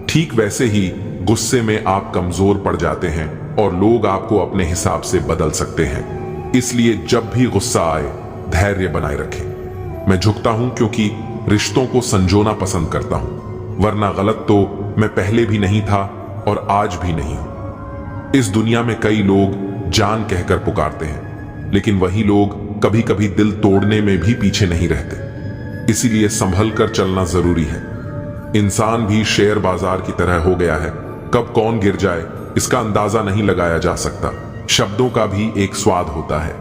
ठीक वैसे ही गुस्से में आप कमजोर पड़ जाते हैं और लोग आपको अपने हिसाब से बदल सकते हैं। इसलिए जब भी गुस्सा आए धैर्य बनाए रखें। मैं झुकता हूं क्योंकि रिश्तों को संजोना पसंद करता हूं, वरना गलत तो मैं पहले भी नहीं था और आज भी नहीं हूं। इस दुनिया में कई लोग जान कहकर पुकारते हैं, लेकिन वही लोग कभी कभी दिल तोड़ने में भी पीछे नहीं रहते। इसीलिए संभल कर चलना जरूरी है। इंसान भी शेयर बाजार की तरह हो गया है, कब कौन गिर जाए इसका अंदाजा नहीं लगाया जा सकता। शब्दों का भी एक स्वाद होता है।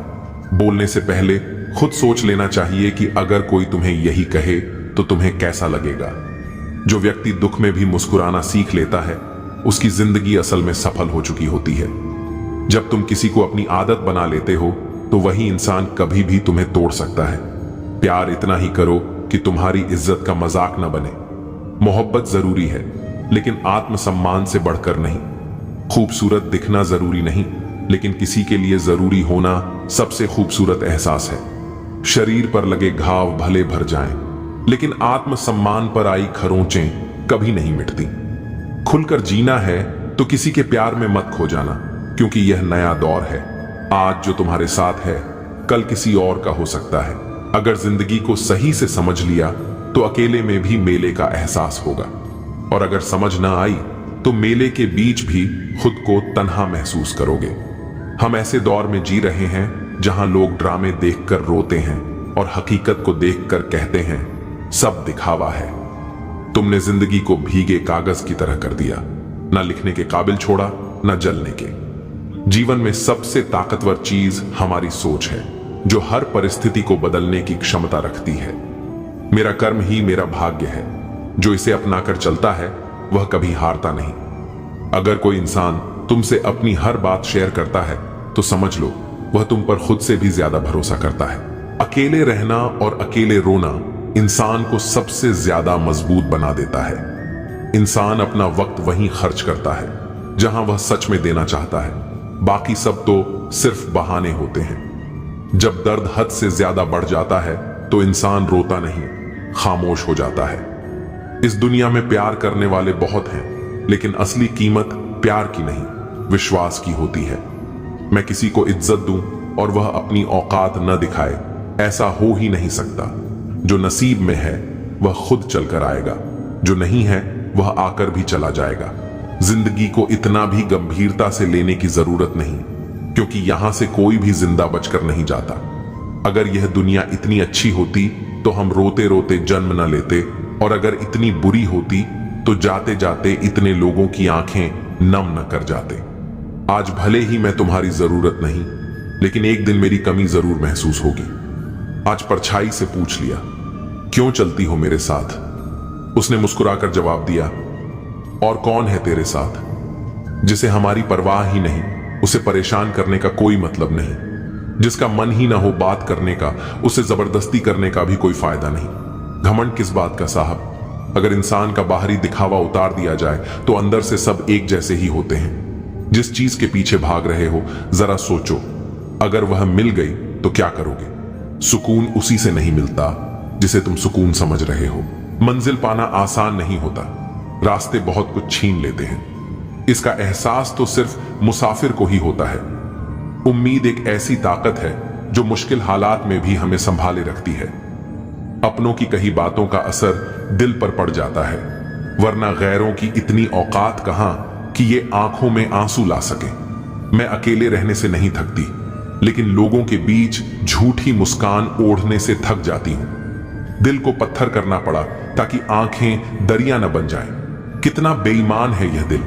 बोलने से पहले खुद सोच लेना चाहिए कि अगर कोई तुम्हें यही कहे तो तुम्हें कैसा लगेगा। जो व्यक्ति दुख में भी मुस्कुराना सीख लेता है उसकी जिंदगी असल में सफल हो चुकी होती है। जब तुम किसी को अपनी आदत बना लेते हो तो वही इंसान कभी भी तुम्हें तोड़ सकता है। प्यार इतना ही करो कि तुम्हारी इज्जत का मजाक न बने। मोहब्बत जरूरी है, लेकिन आत्मसम्मान से बढ़कर नहीं। खूबसूरत दिखना जरूरी नहीं, लेकिन किसी के लिए जरूरी होना सबसे खूबसूरत एहसास है। शरीर पर लगे घाव भले भर जाएं, लेकिन आत्मसम्मान पर आई खरोंचें कभी नहीं मिटती। खुलकर जीना है तो किसी के प्यार में मत खो जाना, क्योंकि यह नया दौर है। आज जो तुम्हारे साथ है कल किसी और का हो सकता है। अगर जिंदगी को सही से समझ लिया तो अकेले में भी मेले का एहसास होगा, और अगर समझ ना आई तो मेले के बीच भी खुद को तन्हा महसूस करोगे। हम ऐसे दौर में जी रहे हैं जहां लोग ड्रामे देखकर रोते हैं और हकीकत को देखकर कहते हैं सब दिखावा है। तुमने जिंदगी को भीगे कागज की तरह कर दिया, ना लिखने के काबिल छोड़ा ना जलने के। जीवन में सबसे ताकतवर चीज हमारी सोच है, जो हर परिस्थिति को बदलने की क्षमता रखती है। मेरा कर्म ही मेरा भाग्य है, जो इसे अपनाकर चलता है वह कभी हारता नहीं। अगर कोई इंसान तुमसे अपनी हर बात शेयर करता है तो समझ लो वह तुम पर खुद से भी ज्यादा भरोसा करता है। अकेले रहना और अकेले रोना इंसान को सबसे ज्यादा मजबूत बना देता है। इंसान अपना वक्त वहीं खर्च करता है जहां वह सच में देना चाहता है, बाकी सब तो सिर्फ बहाने होते हैं। जब दर्द हद से ज्यादा बढ़ जाता है तो इंसान रोता नहीं, खामोश हो जाता है। इस दुनिया में प्यार करने वाले बहुत हैं, लेकिन असली कीमत प्यार की नहीं, विश्वास की होती है। मैं किसी को इज्जत दूं और वह अपनी औकात न दिखाए, ऐसा हो ही नहीं सकता। जो नसीब में है वह खुद चलकर आएगा, जो नहीं है वह आकर भी चला जाएगा। जिंदगी को इतना भी गंभीरता से लेने की जरूरत नहीं, क्योंकि यहां से कोई भी जिंदा बचकर नहीं जाता। अगर यह दुनिया इतनी अच्छी होती तो हम रोते रोते जन्म न लेते, और अगर इतनी बुरी होती तो जाते जाते इतने लोगों की आंखें नम न कर जाते। आज भले ही मैं तुम्हारी जरूरत नहीं, लेकिन एक दिन मेरी कमी जरूर महसूस होगी। आज परछाई से पूछ लिया, क्यों चलती हो मेरे साथ? उसने मुस्कुराकर जवाब दिया, और कौन है तेरे साथ? जिसे हमारी परवाह ही नहीं, उसे परेशान करने का कोई मतलब नहीं। जिसका मन ही ना हो बात करने का, उसे जबरदस्ती करने का भी कोई फायदा नहीं। घमंड किस बात का साहब? अगर इंसान का बाहरी दिखावा उतार दिया जाए तो अंदर से सब एक जैसे ही होते हैं। जिस चीज के पीछे भाग रहे हो जरा सोचो, अगर वह मिल गई तो क्या करोगे? सुकून उसी से नहीं मिलता जिसे तुम सुकून समझ रहे हो। मंजिल पाना आसान नहीं होता, रास्ते बहुत कुछ छीन लेते हैं। इसका एहसास तो सिर्फ मुसाफिर को ही होता है। उम्मीद एक ऐसी ताकत है जो मुश्किल हालात में भी हमें संभाले रखती है। अपनों की कही बातों का असर दिल पर पड़ जाता है, वरना गैरों की इतनी औकात कहां कि ये आंखों में आंसू ला सके। मैं अकेले रहने से नहीं थकती, लेकिन लोगों के बीच झूठी मुस्कान ओढ़ने से थक जाती हूं। दिल को पत्थर करना पड़ा ताकि आंखें दरिया न बन जाएं। कितना बेईमान है यह दिल,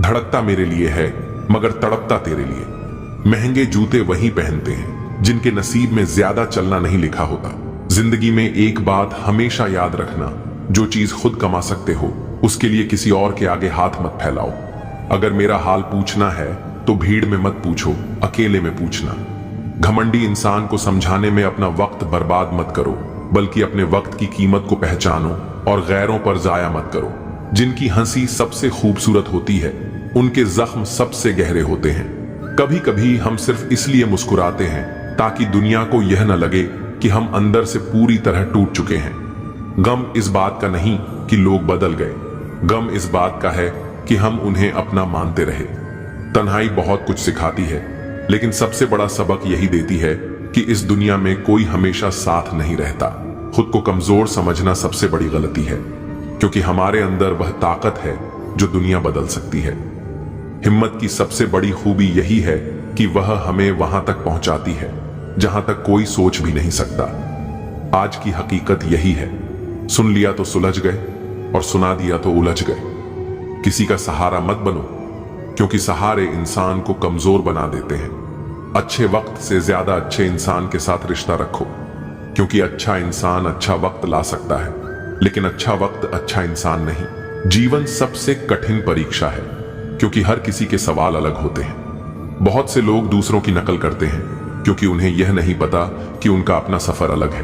धड़कता मेरे लिए है मगर तड़पता तेरे लिए। महंगे जूते वही पहनते हैं जिनके नसीब में ज्यादा चलना नहीं लिखा होता। जिंदगी में एक बात हमेशा याद रखना, जो चीज खुद कमा सकते हो उसके लिए किसी और के आगे हाथ मत फैलाओ। अगर मेरा हाल पूछना है तो भीड़ में मत पूछो, अकेले में पूछना। घमंडी इंसान को समझाने में अपना वक्त बर्बाद मत करो, बल्कि अपने वक्त की कीमत को पहचानो और गैरों पर जाया मत करो। जिनकी हंसी सबसे खूबसूरत होती है, उनके जख्म सबसे गहरे होते हैं। कभी कभी हम सिर्फ इसलिए मुस्कुराते हैं ताकि दुनिया को यह न लगे कि हम अंदर से पूरी तरह टूट चुके हैं। गम इस बात का नहीं कि लोग बदल गए, गम इस बात का है कि हम उन्हें अपना मानते रहे। तन्हाई बहुत कुछ सिखाती है, लेकिन सबसे बड़ा सबक यही देती है कि इस दुनिया में कोई हमेशा साथ नहीं रहता। खुद को कमजोर समझना सबसे बड़ी गलती है, क्योंकि हमारे अंदर वह ताकत है जो दुनिया बदल सकती है। हिम्मत की सबसे बड़ी खूबी यही है कि वह हमें वहां तक पहुंचाती है जहां तक कोई सोच भी नहीं सकता। आज की हकीकत यही है, सुन लिया तो सुलझ गए और सुना दिया तो उलझ गए। किसी का सहारा मत बनो, क्योंकि सहारे इंसान को कमजोर बना देते हैं। अच्छे वक्त से ज्यादा अच्छे इंसान के साथ रिश्ता रखो, क्योंकि अच्छा इंसान अच्छा वक्त ला सकता है, लेकिन अच्छा वक्त अच्छा इंसान नहीं। जीवन सबसे कठिन परीक्षा है, क्योंकि हर किसी के सवाल अलग होते हैं। बहुत से लोग दूसरों की नकल करते हैं क्योंकि उन्हें यह नहीं पता कि उनका अपना सफर अलग है।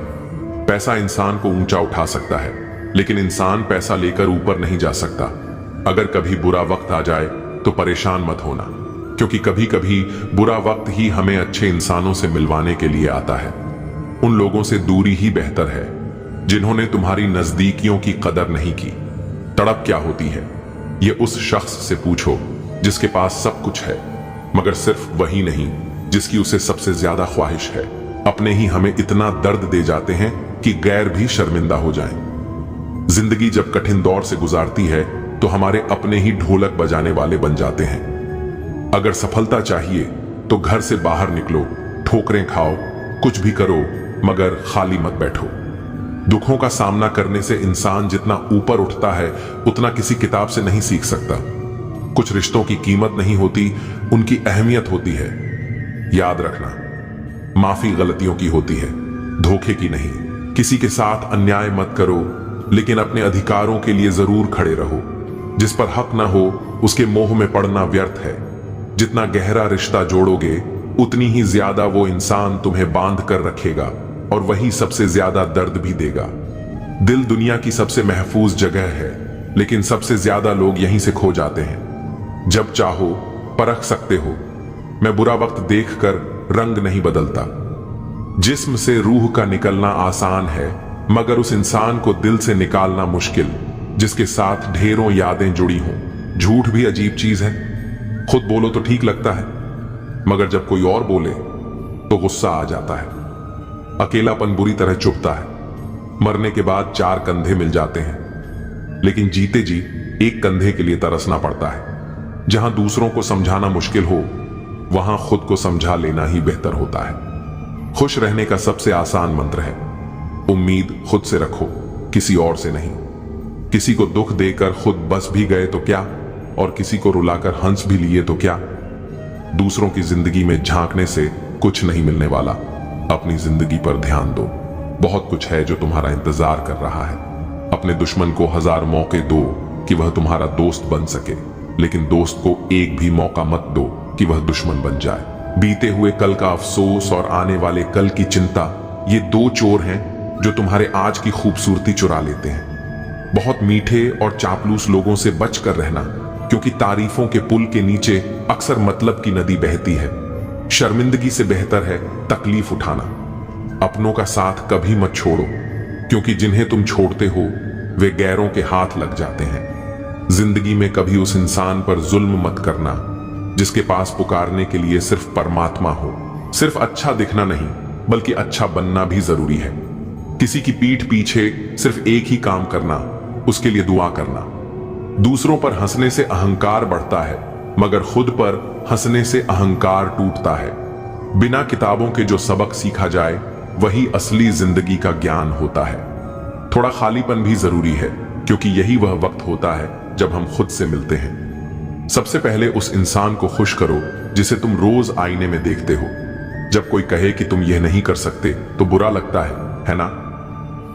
पैसा इंसान को ऊंचा उठा सकता है, लेकिन इंसान पैसा लेकर ऊपर नहीं जा सकता। अगर कभी बुरा वक्त आ जाए तो परेशान मत होना, क्योंकि कभी कभी बुरा वक्त ही हमें अच्छे इंसानों से मिलवाने के लिए आता है। उन लोगों से दूरी ही बेहतर है जिन्होंने तुम्हारी नजदीकियों की कदर नहीं की। तड़प क्या होती है, ये उस शख्स से पूछो जिसके पास सब कुछ है, मगर सिर्फ वही नहीं जिसकी उसे सबसे ज्यादा ख्वाहिश है। अपने ही हमें इतना दर्द दे जाते हैं कि गैर भी शर्मिंदा हो जाएं। जिंदगी जब कठिन दौर से गुजारती है तो हमारे अपने ही ढोलक बजाने वाले बन जाते हैं। अगर सफलता चाहिए तो घर से बाहर निकलो, ठोकरें खाओ, कुछ भी करो, मगर खाली मत बैठो। दुखों का सामना करने से इंसान जितना ऊपर उठता है उतना किसी किताब से नहीं सीख सकता। कुछ रिश्तों की कीमत नहीं होती, उनकी अहमियत होती है। याद रखना, माफी गलतियों की होती है, धोखे की नहीं। किसी के साथ अन्याय मत करो, लेकिन अपने अधिकारों के लिए जरूर खड़े रहो। जिस पर हक ना हो उसके मोह में पड़ना व्यर्थ है। जितना गहरा रिश्ता जोड़ोगे उतनी ही ज्यादा वो इंसान तुम्हें बांध कर रखेगा, और वही सबसे ज्यादा दर्द भी देगा। दिल दुनिया की सबसे महफूज जगह है, लेकिन सबसे ज्यादा लोग यहीं से खो जाते हैं। जब चाहो परख सकते हो। मैं बुरा वक्त देखकर रंग नहीं बदलता। जिस्म से रूह का निकलना आसान है, मगर उस इंसान को दिल से निकालना मुश्किल जिसके साथ ढेरों यादें जुड़ी हों। झूठ भी अजीब चीज है। खुद बोलो तो ठीक लगता है, मगर जब कोई और बोले तो गुस्सा आ जाता है। अकेलापन बुरी तरह चुभता है। मरने के बाद 4 कंधे मिल जाते हैं, लेकिन जीते जी एक कंधे के लिए तरसना पड़ता है। जहां दूसरों को समझाना मुश्किल हो, वहां खुद को समझा लेना ही बेहतर होता है। खुश रहने का सबसे आसान मंत्र है, उम्मीद खुद से रखो, किसी और से नहीं। किसी को दुख देकर खुद बस भी गए तो क्या, और किसी को रुलाकर हंस भी लिए तो क्या। दूसरों की जिंदगी में झांकने से कुछ नहीं मिलने वाला। अपनी जिंदगी पर ध्यान दो, बहुत कुछ है जो तुम्हारा इंतजार कर रहा है। अपने दुश्मन को 1000 मौके दो कि वह तुम्हारा दोस्त बन सके, लेकिन दोस्त को एक भी मौका मत दो कि वह दुश्मन बन जाए। बीते हुए कल का अफसोस और आने वाले कल की चिंता, ये 2 चोर हैं जो तुम्हारे आज की खूबसूरती चुरा लेते हैं। बहुत मीठे और चापलूस लोगों से बच कर रहना, क्योंकि तारीफों के पुल के नीचे अक्सर मतलब की नदी बहती है। शर्मिंदगी से बेहतर है तकलीफ उठाना। अपनों का साथ कभी मत छोड़ो, क्योंकि जिन्हें तुम छोड़ते हो वे गैरों के हाथ लग जाते हैं। जिंदगी में कभी उस इंसान पर जुल्म मत करना जिसके पास पुकारने के लिए सिर्फ परमात्मा हो। सिर्फ अच्छा दिखना नहीं, बल्कि अच्छा बनना भी जरूरी है। किसी की पीठ पीछे सिर्फ एक ही काम करना, उसके लिए दुआ करना। दूसरों पर हंसने से अहंकार बढ़ता है, मगर खुद पर हंसने से अहंकार टूटता है। बिना किताबों के जो सबक सीखा जाए वही असली जिंदगी का ज्ञान होता है। थोड़ा खालीपन भी जरूरी है, क्योंकि यही वह वक्त होता है जब हम खुद से मिलते हैं। सबसे पहले उस इंसान को खुश करो जिसे तुम रोज आईने में देखते हो। जब कोई कहे कि तुम यह नहीं कर सकते तो बुरा लगता है ना?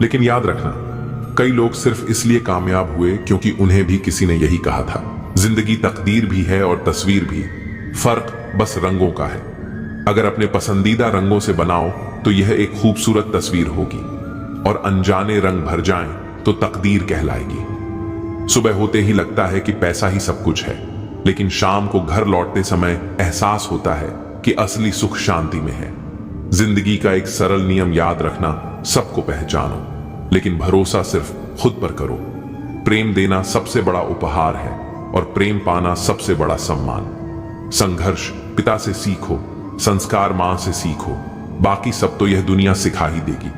लेकिन याद रखना, कई लोग सिर्फ इसलिए कामयाब हुए क्योंकि उन्हें भी किसी ने यही कहा था। जिंदगी तकदीर भी है और तस्वीर भी, फर्क बस रंगों का है। अगर अपने पसंदीदा रंगों से बनाओ तो यह एक खूबसूरत तस्वीर होगी, और अनजाने रंग भर जाएं तो तकदीर कहलाएगी। सुबह होते ही लगता है कि पैसा ही सब कुछ है, लेकिन शाम को घर लौटते समय एहसास होता है कि असली सुख शांति में है। जिंदगी का एक सरल नियम याद रखना, सबको पहचानो, लेकिन भरोसा सिर्फ खुद पर करो। प्रेम देना सबसे बड़ा उपहार है, और प्रेम पाना सबसे बड़ा सम्मान। संघर्ष पिता से सीखो, संस्कार मां से सीखो, बाकी सब तो यह दुनिया सिखा ही देगी।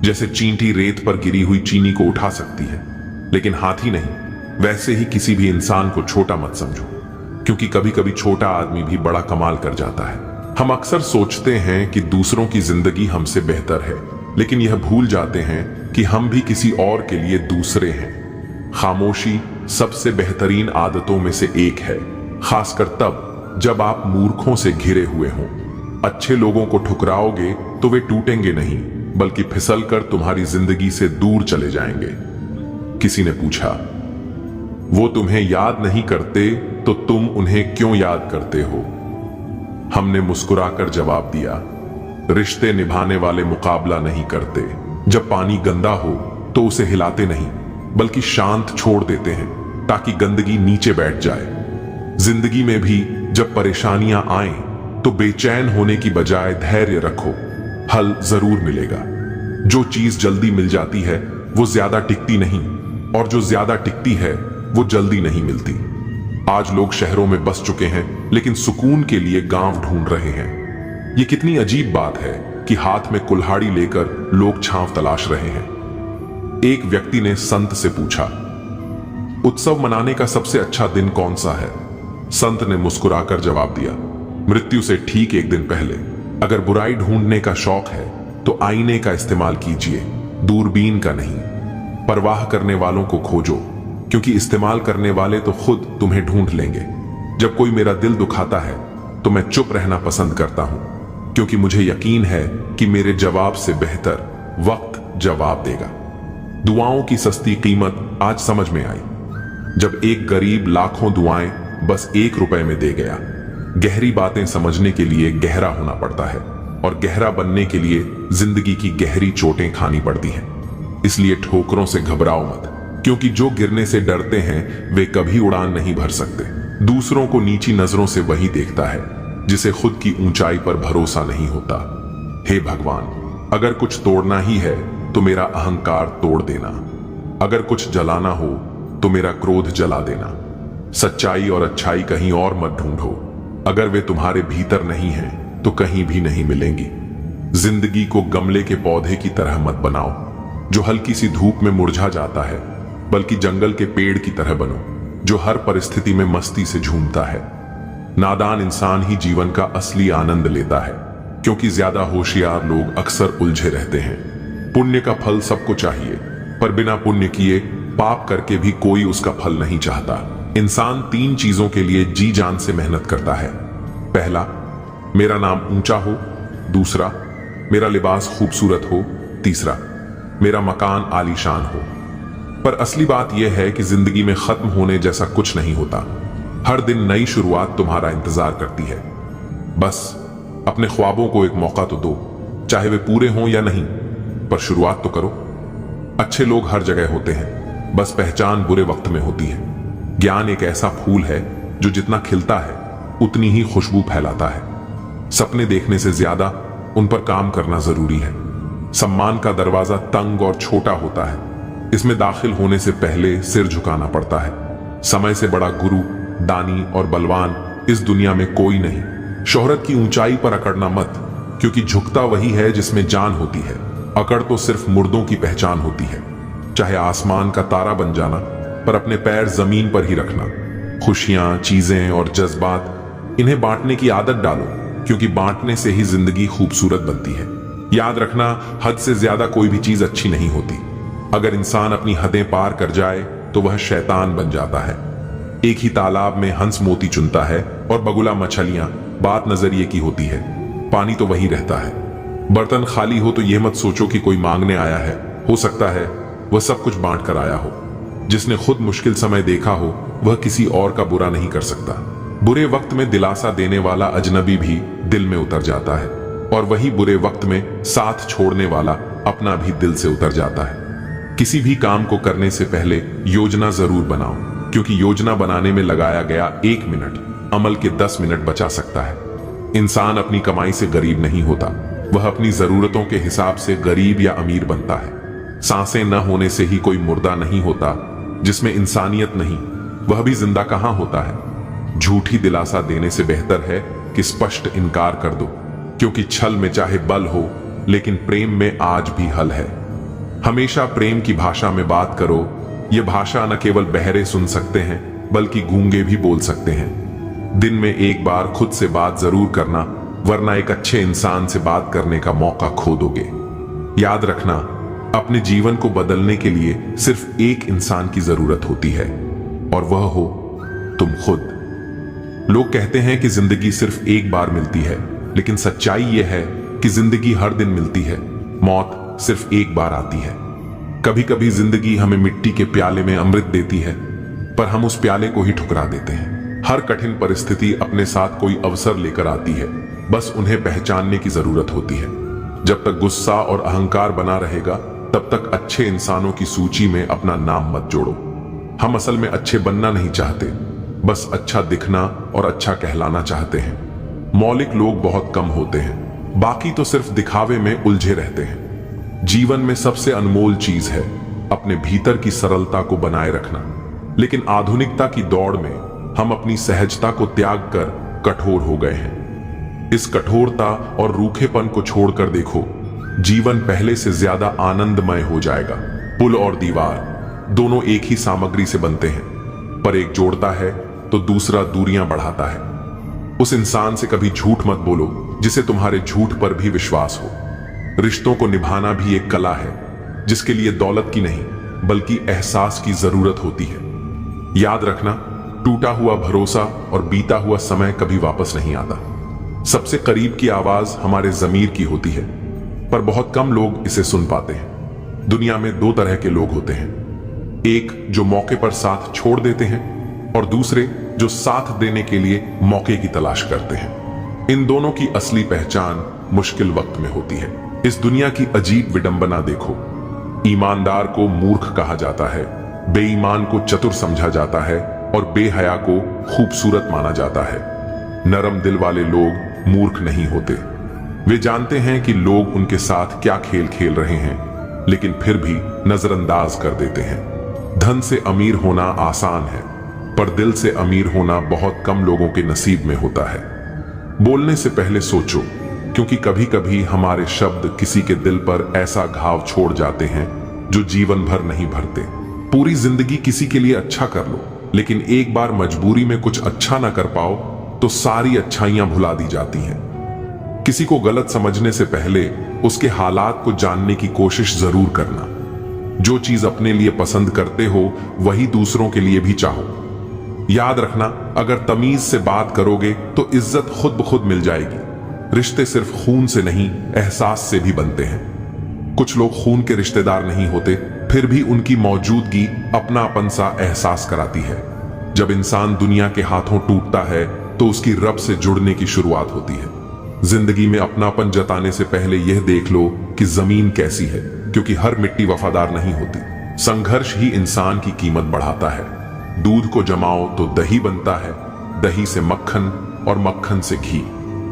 जैसे चींटी रेत पर गिरी हुई चीनी को उठा सकती है, लेकिन हाथी नहीं, वैसे ही किसी भी इंसान को छोटा मत समझो, क्योंकि कभी कभी छोटा आदमी भी बड़ा कमाल कर जाता है। हम अक्सर सोचते हैं कि दूसरों की जिंदगी हमसे बेहतर है, लेकिन यह भूल जाते हैं कि हम भी किसी और के लिए दूसरे हैं। खामोशी सबसे बेहतरीन आदतों में से एक है, खासकर तब जब आप मूर्खों से घिरे हुए हों। अच्छे लोगों को ठुकराओगे तो वे टूटेंगे नहीं, बल्कि फिसलकर तुम्हारी जिंदगी से दूर चले जाएंगे। किसी ने पूछा, वो तुम्हें याद नहीं करते तो तुम उन्हें क्यों याद करते हो? हमने मुस्कुराकर जवाब दिया, रिश्ते निभाने वाले मुकाबला नहीं करते। जब पानी गंदा हो तो उसे हिलाते नहीं, बल्कि शांत छोड़ देते हैं। ताकि गंदगी नीचे बैठ जाए। जिंदगी में भी जब परेशानियां आएं तो बेचैन होने की बजाय धैर्य रखो, हल जरूर मिलेगा। जो चीज जल्दी मिल जाती है वो ज्यादा टिकती नहीं, और जो ज्यादा टिकती है वो जल्दी नहीं मिलती। आज लोग शहरों में बस चुके हैं लेकिन सुकून के लिए गांव ढूंढ रहे हैं। ये कितनी अजीब बात है कि हाथ में कुल्हाड़ी लेकर लोग छांव तलाश रहे हैं। एक व्यक्ति ने संत से पूछा, उत्सव मनाने का सबसे अच्छा दिन कौन सा है? संत ने मुस्कुराकर जवाब दिया, मृत्यु से ठीक एक दिन पहले। अगर बुराई ढूंढने का शौक है तो आईने का इस्तेमाल कीजिए, दूरबीन का नहीं। परवाह करने वालों को खोजो, क्योंकि इस्तेमाल करने वाले तो खुद तुम्हें ढूंढ लेंगे। जब कोई मेरा दिल दुखाता है तो मैं चुप रहना पसंद करता हूं, क्योंकि मुझे यकीन है कि मेरे जवाब से बेहतर वक्त जवाब देगा। दुआओं की सस्ती कीमत आज समझ में आई, जब एक गरीब लाखों दुआएं बस 1 रुपए में दे गया। गहरी बातें समझने के लिए गहरा होना पड़ता है, और गहरा बनने के लिए जिंदगी की गहरी चोटें खानी पड़ती हैं। इसलिए ठोकरों से घबराओ मत, क्योंकि जो गिरने से डरते हैं वे कभी उड़ान नहीं भर सकते। दूसरों को नीची नजरों से वही देखता है जिसे खुद की ऊंचाई पर भरोसा नहीं होता। हे भगवान, अगर कुछ तोड़ना ही है तो मेरा अहंकार तोड़ देना, अगर कुछ जलाना हो तो मेरा क्रोध जला देना। सच्चाई और अच्छाई कहीं और मत ढूंढो, अगर वे तुम्हारे भीतर नहीं हैं तो कहीं भी नहीं मिलेंगी। जिंदगी को गमले के पौधे की तरह मत बनाओ जो हल्की सी धूप में मुरझा जाता है, बल्कि जंगल के पेड़ की तरह बनो जो हर परिस्थिति में मस्ती से झूमता है। नादान इंसान ही जीवन का असली आनंद लेता है, क्योंकि ज्यादा होशियार लोग अक्सर उलझे रहते हैं। पुण्य का फल सबको चाहिए, पर बिना पुण्य किए पाप करके भी कोई उसका फल नहीं चाहता। इंसान 3 चीजों के लिए जी जान से मेहनत करता है। पहला, मेरा नाम ऊंचा हो। दूसरा, मेरा लिबास खूबसूरत हो। तीसरा, मेरा मकान आलीशान हो। पर असली बात यह है कि जिंदगी में खत्म होने जैसा कुछ नहीं होता। हर दिन नई शुरुआत तुम्हारा इंतजार करती है। बस अपने ख्वाबों को एक मौका तो दो, चाहे वे पूरे हों या नहीं, पर शुरुआत तो करो। अच्छे लोग हर जगह होते हैं, बस पहचान बुरे वक्त में होती है। ज्ञान एक ऐसा फूल है जो जितना खिलता है उतनी ही खुशबू फैलाता है। सपने देखने से ज्यादा उन पर काम करना जरूरी है। सम्मान का दरवाजा तंग और छोटा होता है, इसमें दाखिल होने से पहले सिर झुकाना पड़ता है। समय से बड़ा गुरु, दानी और बलवान इस दुनिया में कोई नहीं। शोहरत की ऊंचाई पर अकड़ना मत, क्योंकि झुकता वही है जिसमें जान होती है। अकड़ तो सिर्फ मुर्दों की पहचान होती है। चाहे आसमान का तारा बन जाना, पर अपने पैर जमीन पर ही रखना। खुशियां, चीजें और जज्बात, इन्हें बांटने की आदत डालो, क्योंकि बांटने से ही जिंदगी खूबसूरत बनती है। याद रखना, हद से ज्यादा कोई भी चीज अच्छी नहीं होती। अगर इंसान अपनी हदें पार कर जाए तो वह शैतान बन जाता है। एक ही तालाब में हंस मोती चुनता है और बगुला मछलियां, बात नजरिए की होती है। पानी तो वही रहता है। बर्तन खाली हो तो यह मत सोचो कि कोई मांगने आया है। हो सकता है वह सब कुछ बांट कर आया हो। जिसने खुद मुश्किल समय देखा हो वह किसी और का बुरा नहीं कर सकता। बुरे वक्त में दिलासा देने वाला अजनबी भी दिल में उतर जाता है, और वही बुरे वक्त में साथ छोड़ने वाला अपना भी दिल से उतर जाता है। किसी भी काम को करने से पहले योजना जरूर बनाओ, क्योंकि योजना बनाने में लगाया गया 1 मिनट अमल के 10 मिनट बचा सकता है। इंसान अपनी कमाई से गरीब नहीं होता, वह अपनी जरूरतों के हिसाब से गरीब या अमीर बनता है। सांसें न होने से ही कोई मुर्दा नहीं होता। जिसमें इंसानियत नहीं, वह भी जिंदा कहां होता है। झूठी दिलासा देने से बेहतर है कि स्पष्ट इनकार कर दो, क्योंकि छल में चाहे बल हो, लेकिन प्रेम में आज भी हल है। हमेशा प्रेम की भाषा में बात करो। यह भाषा न केवल बहरे सुन सकते हैं, बल्कि गूंगे भी बोल सकते हैं। दिन में एक बार खुद से बात जरूर करना, वरना एक अच्छे इंसान से बात करने का मौका खो दोगे। याद रखना, अपने जीवन को बदलने के लिए सिर्फ एक इंसान की जरूरत होती है, और वह हो तुम खुद। लोग कहते हैं कि जिंदगी सिर्फ एक बार मिलती है, लेकिन सच्चाई यह है कि जिंदगी हर दिन मिलती है। मौत सिर्फ एक बार आती है। कभी कभी जिंदगी हमें मिट्टी के प्याले में अमृत देती है, पर हम उस प्याले को ही ठुकरा देते हैं। हर कठिन परिस्थिति अपने साथ कोई अवसर लेकर आती है, बस उन्हें पहचानने की जरूरत होती है। जब तक गुस्सा और अहंकार बना रहेगा, तब तक अच्छे इंसानों की सूची में अपना नाम मत जोड़ो। हम असल में अच्छे बनना नहीं चाहते, बस अच्छा दिखना और अच्छा कहलाना चाहते हैं। मौलिक लोग बहुत कम होते हैं, बाकी तो सिर्फ दिखावे में उलझे रहते हैं। जीवन में सबसे अनमोल चीज है अपने भीतर की सरलता को बनाए रखना। लेकिन आधुनिकता की दौड़ में हम अपनी सहजता को त्याग कर कठोर हो गए हैं। इस कठोरता और रूखेपन को छोड़कर देखो, जीवन पहले से ज्यादा आनंदमय हो जाएगा। पुल और दीवार दोनों एक ही सामग्री से बनते हैं, पर एक जोड़ता है तो दूसरा दूरियां बढ़ाता है। उस इंसान से कभी झूठ मत बोलो जिसे तुम्हारे झूठ पर भी विश्वास हो। रिश्तों को निभाना भी एक कला है, जिसके लिए दौलत की नहीं बल्कि एहसास की जरूरत होती है। याद रखना, टूटा हुआ भरोसा और बीता हुआ समय कभी वापस नहीं आता। सबसे करीब की आवाज हमारे जमीर की होती है, पर बहुत कम लोग इसे सुन पाते हैं। दुनिया में दो तरह के लोग होते हैं, एक जो मौके पर साथ छोड़ देते हैं और दूसरे जो साथ देने के लिए मौके की तलाश करते हैं। इन दोनों की असली पहचान मुश्किल वक्त में होती है। इस दुनिया की अजीब विडंबना देखो, ईमानदार को मूर्ख कहा जाता है, बेईमान को चतुर समझा जाता है और बेहया को खूबसूरत माना जाता है। नरम दिल वाले लोग मूर्ख नहीं होते, वे जानते हैं कि लोग उनके साथ क्या खेल खेल रहे हैं, लेकिन फिर भी नजरअंदाज कर देते हैं। धन से अमीर होना आसान है, पर दिल से अमीर होना बहुत कम लोगों के नसीब में होता है। बोलने से पहले सोचो, क्योंकि कभी कभी हमारे शब्द किसी के दिल पर ऐसा घाव छोड़ जाते हैं जो जीवन भर नहीं भरते। पूरी जिंदगी किसी के लिए अच्छा कर लो, लेकिन एक बार मजबूरी में कुछ अच्छा ना कर पाओ तो सारी अच्छाइयां भुला दी जाती हैं। किसी को गलत समझने से पहले उसके हालात को जानने की कोशिश जरूर करना। जो चीज अपने लिए पसंद करते हो वही दूसरों के लिए भी चाहो। याद रखना, अगर तमीज से बात करोगे तो इज्जत खुद ब खुद मिल जाएगी। रिश्ते सिर्फ खून से नहीं, एहसास से भी बनते हैं। कुछ लोग खून के रिश्तेदार नहीं होते, फिर भी उनकी मौजूदगी अपनापन सा एहसास कराती है। जब इंसान दुनिया के हाथों टूटता है तो उसकी रब से जुड़ने की शुरुआत होती है। जिंदगी में अपनापन जताने से पहले यह देख लो कि जमीन कैसी है, क्योंकि हर मिट्टी वफादार नहीं होती। संघर्ष ही इंसान की कीमत बढ़ाता है। दूध को जमाओ तो दही बनता है, दही से मक्खन और मक्खन से घी।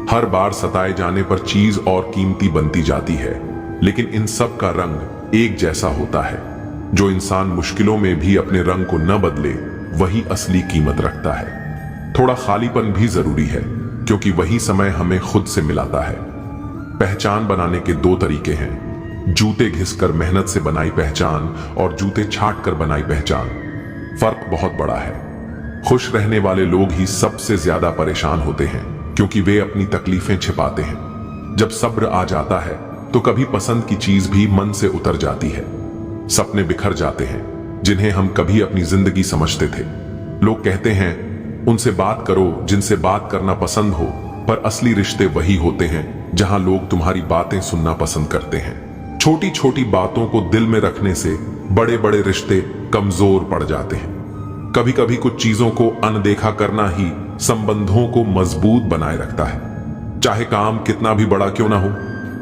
हर बार सताए जाने पर चीज और कीमती बनती जाती है, लेकिन इन सब का रंग एक जैसा होता है। जो इंसान मुश्किलों में भी अपने रंग को न बदले, वही असली कीमत रखता है। थोड़ा खालीपन भी जरूरी है, क्योंकि वही समय हमें खुद से मिलाता है। पहचान बनाने के दो तरीके हैं, जूते घिसकर मेहनत से बनाई पहचान और जूते छाट कर बनाई पहचान। फर्क बहुत बड़ा है। खुश रहने वाले लोग ही सबसे ज्यादा परेशान होते हैं, क्योंकि वे अपनी तकलीफें छिपाते हैं। जब सब्र आ जाता है तो कभी पसंद की चीज भी मन से उतर जाती है। सपने बिखर जाते हैं जिन्हें हम कभी अपनी जिंदगी समझते थे। लोग कहते हैं उनसे बात करो जिनसे बात करना पसंद हो, पर असली रिश्ते वही होते हैं जहां लोग तुम्हारी बातें सुनना पसंद करते हैं। छोटी छोटी बातों को दिल में रखने से बड़े बड़े रिश्ते कमजोर पड़ जाते हैं। कभी कभी कुछ चीजों को अनदेखा करना ही संबंधों को मजबूत बनाए रखता है। चाहे काम कितना भी बड़ा क्यों ना हो,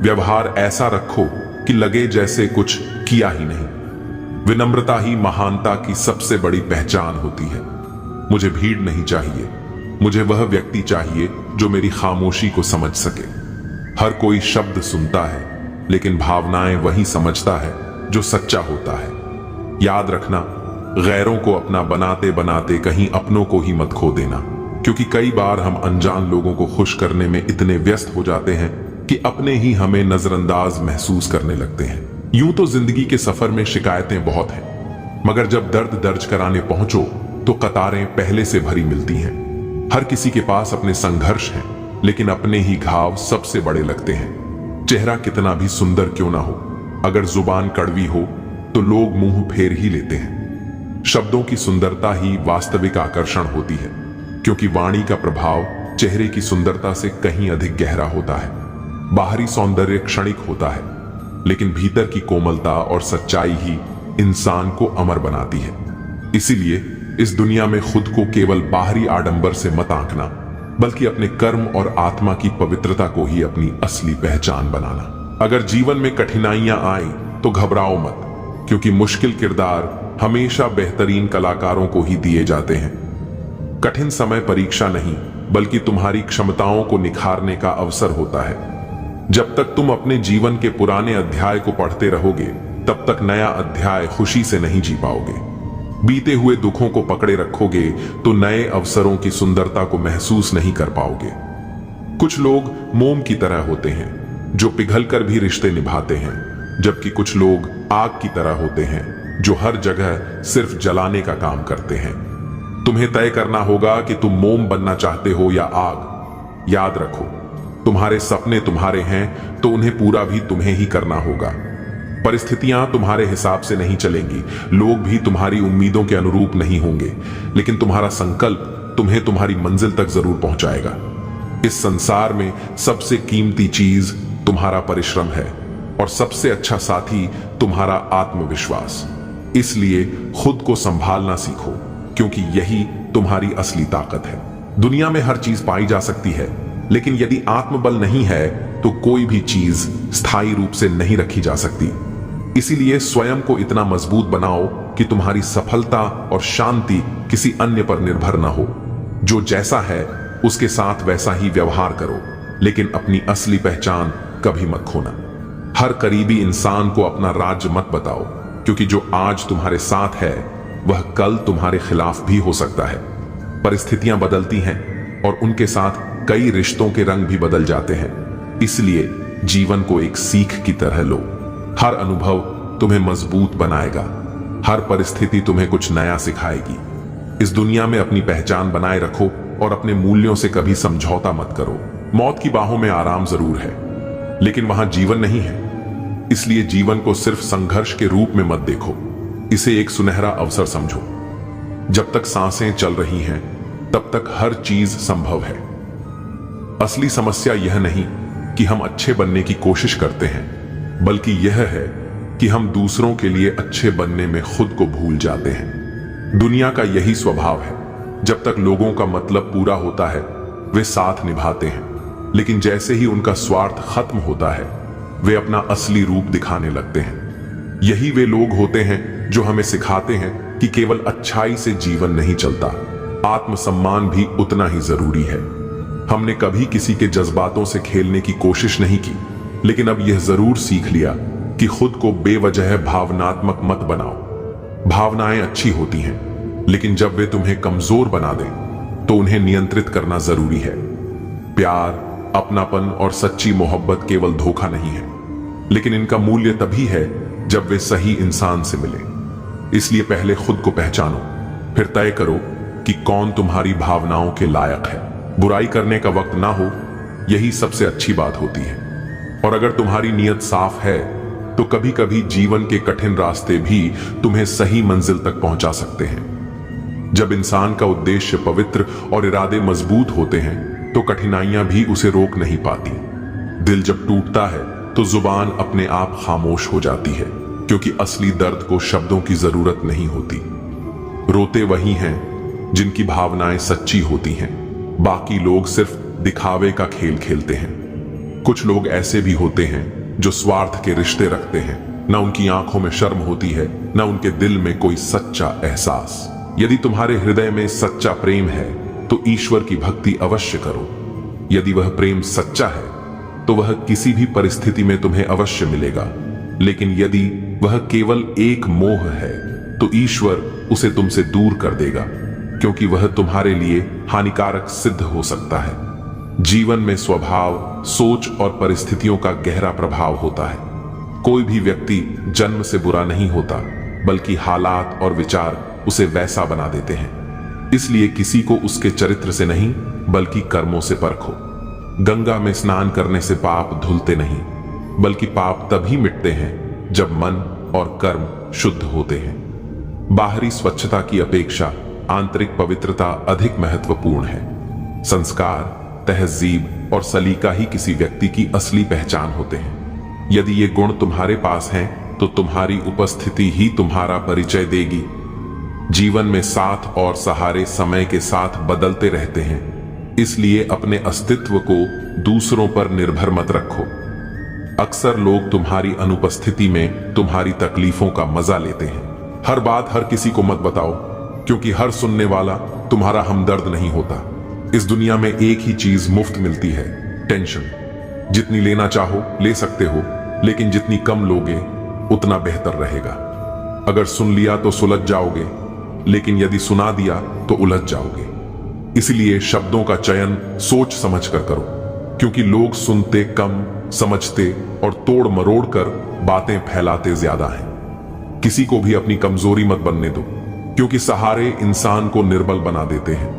व्यवहार ऐसा रखो कि लगे जैसे कुछ किया ही नहीं। विनम्रता ही महानता की सबसे बड़ी पहचान होती है। मुझे भीड़ नहीं चाहिए, मुझे वह व्यक्ति चाहिए जो मेरी खामोशी को समझ सके। हर कोई शब्द सुनता है, लेकिन भावनाएं वही समझता है जो सच्चा होता है। याद रखना, गैरों को अपना बनाते बनाते कहीं अपनों को ही मत खो देना, क्योंकि कई बार हम अनजान लोगों को खुश करने में इतने व्यस्त हो जाते हैं कि अपने ही हमें नजरअंदाज महसूस करने लगते हैं। यूं तो जिंदगी के सफर में शिकायतें बहुत हैं, मगर जब दर्द दर्ज कराने पहुंचो तो कतारें पहले से भरी मिलती हैं। हर किसी के पास अपने संघर्ष हैं, लेकिन अपने ही घाव सबसे बड़े लगते हैं। चेहरा कितना भी सुंदर क्यों ना हो, अगर जुबान कड़वी हो तो लोग मुंह फेर ही लेते हैं। शब्दों की सुंदरता ही वास्तविक आकर्षण होती है, क्योंकि वाणी का प्रभाव चेहरे की सुंदरता से कहीं अधिक गहरा होता है। बाहरी सौंदर्य क्षणिक होता है, लेकिन भीतर की कोमलता और सच्चाई ही इंसान को अमर बनाती है। इसीलिए इस दुनिया में खुद को केवल बाहरी आडंबर से मत आंकना, बल्कि अपने कर्म और आत्मा की पवित्रता को ही अपनी असली पहचान बनाना। अगर जीवन में कठिनाइयां आए तो घबराओ मत, क्योंकि मुश्किल किरदार हमेशा बेहतरीन कलाकारों को ही दिए जाते हैं। कठिन समय परीक्षा नहीं, बल्कि तुम्हारी क्षमताओं को निखारने का अवसर होता है। जब तक तुम अपने जीवन के पुराने अध्याय को पढ़ते रहोगे, तब तक नया अध्याय खुशी से नहीं जी पाओगे। बीते हुए दुखों को पकड़े रखोगे तो नए अवसरों की सुंदरता को महसूस नहीं कर पाओगे। कुछ लोग मोम की तरह होते हैं जो पिघलकर भी रिश्ते निभाते हैं, जबकि कुछ लोग आग की तरह होते हैं जो हर जगह सिर्फ जलाने का काम करते हैं। तुम्हें तय करना होगा कि तुम मोम बनना चाहते हो या आग। याद रखो, तुम्हारे सपने तुम्हारे हैं तो उन्हें पूरा भी तुम्हें ही करना होगा। परिस्थितियां तुम्हारे हिसाब से नहीं चलेंगी, लोग भी तुम्हारी उम्मीदों के अनुरूप नहीं होंगे, लेकिन तुम्हारा संकल्प तुम्हें तुम्हारी मंजिल तक जरूर पहुंचाएगा। इस संसार में सबसे कीमती चीज तुम्हारा परिश्रम है और सबसे अच्छा साथी तुम्हारा आत्मविश्वास। इसलिए खुद को संभालना सीखो, क्योंकि यही तुम्हारी असली ताकत है। दुनिया में हर चीज पाई जा सकती है, लेकिन यदि आत्मबल नहीं है तो कोई भी चीज स्थायी रूप से नहीं रखी जा सकती। इसीलिए स्वयं को इतना मजबूत बनाओ कि तुम्हारी सफलता और शांति किसी अन्य पर निर्भर न हो। जो जैसा है उसके साथ वैसा ही व्यवहार करो, लेकिन अपनी असली पहचान कभी मत खोना। हर करीबी इंसान को अपना राज्य मत बताओ, क्योंकि जो आज तुम्हारे साथ है वह कल तुम्हारे खिलाफ भी हो सकता है। परिस्थितियां बदलती हैं और उनके साथ कई रिश्तों के रंग भी बदल जाते हैं। इसलिए जीवन को एक सीख की तरह लो। हर अनुभव तुम्हें मजबूत बनाएगा, हर परिस्थिति तुम्हें कुछ नया सिखाएगी। इस दुनिया में अपनी पहचान बनाए रखो और अपने मूल्यों से कभी समझौता मत करो। मौत की बाहों में आराम जरूर है, लेकिन वहां जीवन नहीं है। इसलिए जीवन को सिर्फ संघर्ष के रूप में मत देखो, इसे एक सुनहरा अवसर समझो। जब तक सांसें चल रही हैं, तब तक हर चीज संभव है। असली समस्या यह नहीं कि हम अच्छे बनने की कोशिश करते हैं, बल्कि यह है कि हम दूसरों के लिए अच्छे बनने में खुद को भूल जाते हैं। दुनिया का यही स्वभाव है, जब तक लोगों का मतलब पूरा होता है वे साथ निभाते हैं, लेकिन जैसे ही उनका स्वार्थ खत्म होता है वे अपना असली रूप दिखाने लगते हैं। यही वे लोग होते हैं जो हमें सिखाते हैं कि केवल अच्छाई से जीवन नहीं चलता, आत्मसम्मान भी उतना ही जरूरी है। हमने कभी किसी के जज्बातों से खेलने की कोशिश नहीं की, लेकिन अब यह जरूर सीख लिया कि खुद को बेवजह भावनात्मक मत बनाओ। भावनाएं अच्छी होती हैं, लेकिन जब वे तुम्हें कमजोर बना दें तो उन्हें नियंत्रित करना जरूरी है। प्यार, अपनापन और सच्ची मोहब्बत केवल धोखा नहीं है, लेकिन इनका मूल्य तभी है जब वे सही इंसान से मिले। इसलिए पहले खुद को पहचानो, फिर तय करो कि कौन तुम्हारी भावनाओं के लायक है। बुराई करने का वक्त ना हो, यही सबसे अच्छी बात होती है। और अगर तुम्हारी नीयत साफ है तो कभी कभी जीवन के कठिन रास्ते भी तुम्हें सही मंजिल तक पहुंचा सकते हैं। जब इंसान का उद्देश्य पवित्र और इरादे मजबूत होते हैं तो कठिनाइयां भी उसे रोक नहीं पाती। दिल जब टूटता है तो जुबान अपने आप खामोश हो जाती है, क्योंकि असली दर्द को शब्दों की जरूरत नहीं होती। रोते वही हैं जिनकी भावनाएं सच्ची होती हैं, बाकी लोग सिर्फ दिखावे का खेल खेलते हैं। कुछ लोग ऐसे भी होते हैं जो स्वार्थ के रिश्ते रखते हैं, न उनकी आंखों में शर्म होती है, न उनके दिल में कोई सच्चा एहसास। यदि तुम्हारे हृदय में सच्चा प्रेम है तो ईश्वर की भक्ति अवश्य करो। यदि वह प्रेम सच्चा है तो वह किसी भी परिस्थिति में तुम्हें अवश्य मिलेगा, लेकिन यदि वह केवल एक मोह है तो ईश्वर उसे तुमसे दूर कर देगा, क्योंकि वह तुम्हारे लिए हानिकारक सिद्ध हो सकता है। जीवन में स्वभाव, सोच और परिस्थितियों का गहरा प्रभाव होता है। कोई भी व्यक्ति जन्म से बुरा नहीं होता, बल्कि हालात और विचार उसे वैसा बना देते हैं। इसलिए किसी को उसके चरित्र से नहीं, बल्कि कर्मों से परखो। गंगा में स्नान करने से पाप धुलते नहीं, बल्कि पाप तभी मिटते हैं जब मन और कर्म शुद्ध होते हैं। बाहरी स्वच्छता की अपेक्षा आंतरिक पवित्रता अधिक महत्वपूर्ण है। संस्कार, तहजीब और सलीका ही किसी व्यक्ति की असली पहचान होते हैं। यदि ये गुण तुम्हारे पास हैं तो तुम्हारी उपस्थिति ही तुम्हारा परिचय देगी। जीवन में साथ और सहारे समय के साथ बदलते रहते हैं, इसलिए अपने अस्तित्व को दूसरों पर निर्भर मत रखो। अक्सर लोग तुम्हारी अनुपस्थिति में तुम्हारी तकलीफों का मजा लेते हैं, हर बात हर किसी को मत बताओ, क्योंकि हर सुनने वाला तुम्हारा हमदर्द नहीं होता। इस दुनिया में एक ही चीज मुफ्त मिलती है, टेंशन। जितनी लेना चाहो ले सकते हो, लेकिन जितनी कम लोगे उतना बेहतर रहेगा। अगर सुन लिया तो सुलझ जाओगे, लेकिन यदि सुना दिया तो उलझ जाओगे। इसलिए शब्दों का चयन सोच समझ कर करो, क्योंकि लोग सुनते कम, समझते और तोड़ मरोड़ कर बातें फैलाते ज्यादा हैं। किसी को भी अपनी कमजोरी मत बनने दो, क्योंकि सहारे इंसान को निर्बल बना देते हैं।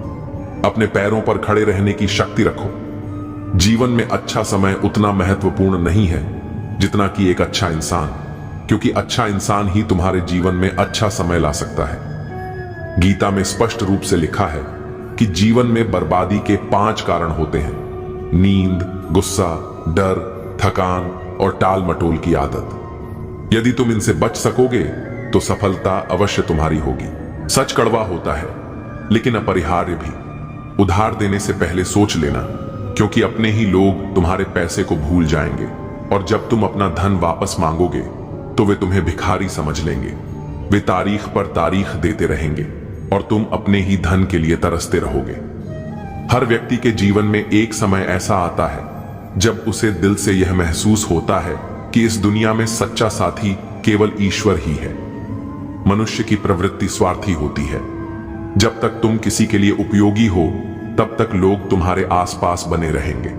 अपने पैरों पर खड़े रहने की शक्ति रखो। जीवन में अच्छा समय उतना महत्वपूर्ण नहीं है जितना कि एक अच्छा इंसान, क्योंकि अच्छा इंसान ही तुम्हारे जीवन में अच्छा समय ला सकता है। गीता में स्पष्ट रूप से लिखा है कि जीवन में बर्बादी के 5 कारण होते हैं: नींद, गुस्सा, डर, थकान और टाल मटोल की आदत। यदि तुम इनसे बच सकोगे तो सफलता अवश्य तुम्हारी होगी। सच कड़वा होता है, लेकिन अपरिहार्य भी। उधार देने से पहले सोच लेना, क्योंकि अपने ही लोग तुम्हारे पैसे को भूल जाएंगे, और जब तुम अपना धन वापस मांगोगे तो वे तुम्हें भिखारी समझ लेंगे। वे तारीख पर तारीख देते रहेंगे और तुम अपने ही धन के लिए तरसते रहोगे। हर व्यक्ति के जीवन में एक समय ऐसा आता है जब उसे दिल से यह महसूस होता है कि इस दुनिया में सच्चा साथी केवल ईश्वर ही है। मनुष्य की प्रवृत्ति स्वार्थी होती है। जब तक तुम किसी के लिए उपयोगी हो तब तक लोग तुम्हारे आसपास बने रहेंगे,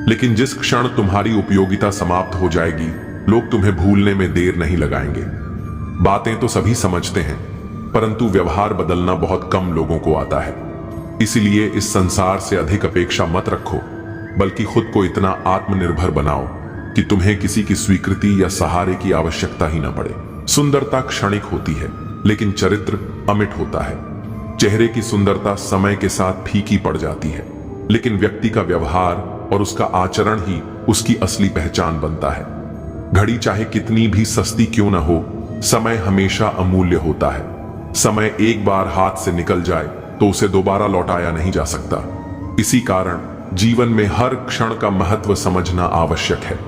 लेकिन जिस क्षण तुम्हारी उपयोगिता समाप्त हो जाएगी, लोग तुम्हें भूलने में देर नहीं लगाएंगे। बातें तो सभी समझते हैं, परंतु व्यवहार बदलना बहुत कम लोगों को आता है। इसलिए इस संसार से अधिक अपेक्षा मत रखो, बल्कि खुद को इतना आत्मनिर्भर बनाओ कि तुम्हें किसी की स्वीकृति या सहारे की आवश्यकता ही न पड़े। सुंदरता क्षणिक होती है, लेकिन चरित्र अमिट होता है। चेहरे की सुंदरता समय के साथ फीकी पड़ जाती है, लेकिन व्यक्ति का व्यवहार और उसका आचरण ही उसकी असली पहचान बनता है। घड़ी चाहे कितनी भी सस्ती क्यों न हो, समय हमेशा अमूल्य होता है। समय एक बार हाथ से निकल जाए तो उसे दोबारा लौटाया नहीं जा सकता। इसी कारण जीवन में हर क्षण का महत्व समझना आवश्यक है।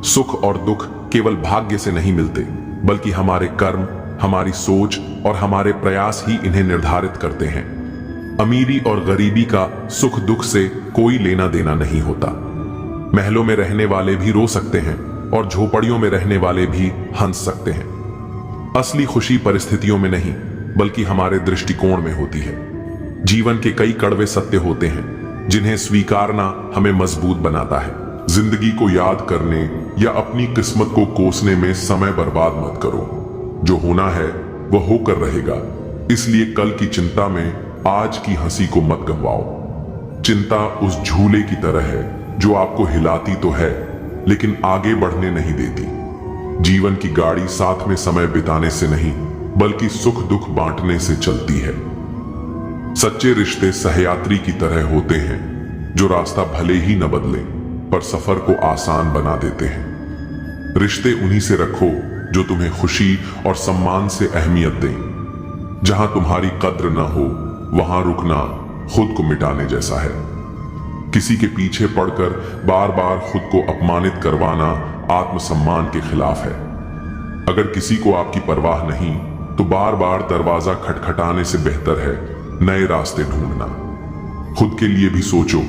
सुख और दुख केवल भाग्य से नहीं मिलते, बल्कि हमारे कर्म, हमारी सोच और हमारे प्रयास ही इन्हें निर्धारित करते हैं। अमीरी और गरीबी का सुख दुख से कोई लेना देना नहीं होता। महलों में रहने वाले भी रो सकते हैं और झोपड़ियों में रहने वाले भी हंस सकते हैं। असली खुशी परिस्थितियों में नहीं, बल्कि हमारे दृष्टिकोण में होती है। जीवन के कई कड़वे सत्य होते हैं जिन्हें स्वीकारना हमें मजबूत बनाता है। जिंदगी को याद करने या अपनी किस्मत को कोसने में समय बर्बाद मत करो। जो होना है वह होकर रहेगा, इसलिए कल की चिंता में आज की हंसी को मत गंवाओ। चिंता उस झूले की तरह है जो आपको हिलाती तो है, लेकिन आगे बढ़ने नहीं देती। जीवन की गाड़ी साथ में समय बिताने से नहीं, बल्कि सुख दुख बांटने से चलती है। सच्चे रिश्ते सहयात्री की तरह होते हैं, जो रास्ता भले ही न बदले पर सफर को आसान बना देते हैं। रिश्ते उन्हीं से रखो जो तुम्हें खुशी और सम्मान से अहमियत दें। जहां तुम्हारी कद्र न हो वहां रुकना खुद को मिटाने जैसा है। किसी के पीछे पड़कर बार बार खुद को अपमानित करवाना आत्मसम्मान के खिलाफ है। अगर किसी को आपकी परवाह नहीं तो बार बार दरवाजा खटखटाने से बेहतर है नए रास्ते ढूंढना। खुद के लिए भी सोचो,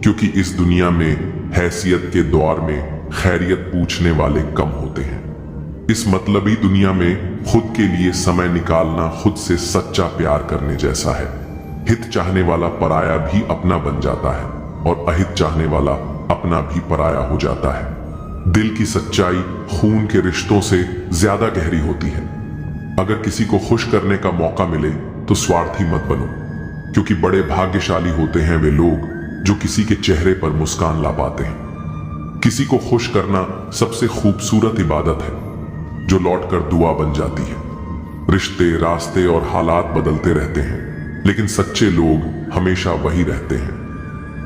क्योंकि इस दुनिया में हैसियत के दौर में खैरियत पूछने वाले कम होते हैं। इस मतलबी दुनिया में खुद के लिए समय निकालना खुद से सच्चा प्यार करने जैसा है। हित चाहने वाला पराया भी अपना बन जाता है और अहित चाहने वाला अपना भी पराया हो जाता है। दिल की सच्चाई खून के रिश्तों से ज्यादा गहरी होती है। अगर किसी को खुश करने का मौका मिले तो स्वार्थी मत बनो, क्योंकि बड़े भाग्यशाली होते हैं वे लोग जो किसी के चेहरे पर मुस्कान ला पाते हैं। किसी को खुश करना सबसे खूबसूरत इबादत है जो लौटकर दुआ बन जाती है। रिश्ते, रास्ते और हालात बदलते रहते हैं, लेकिन सच्चे लोग हमेशा वही रहते हैं।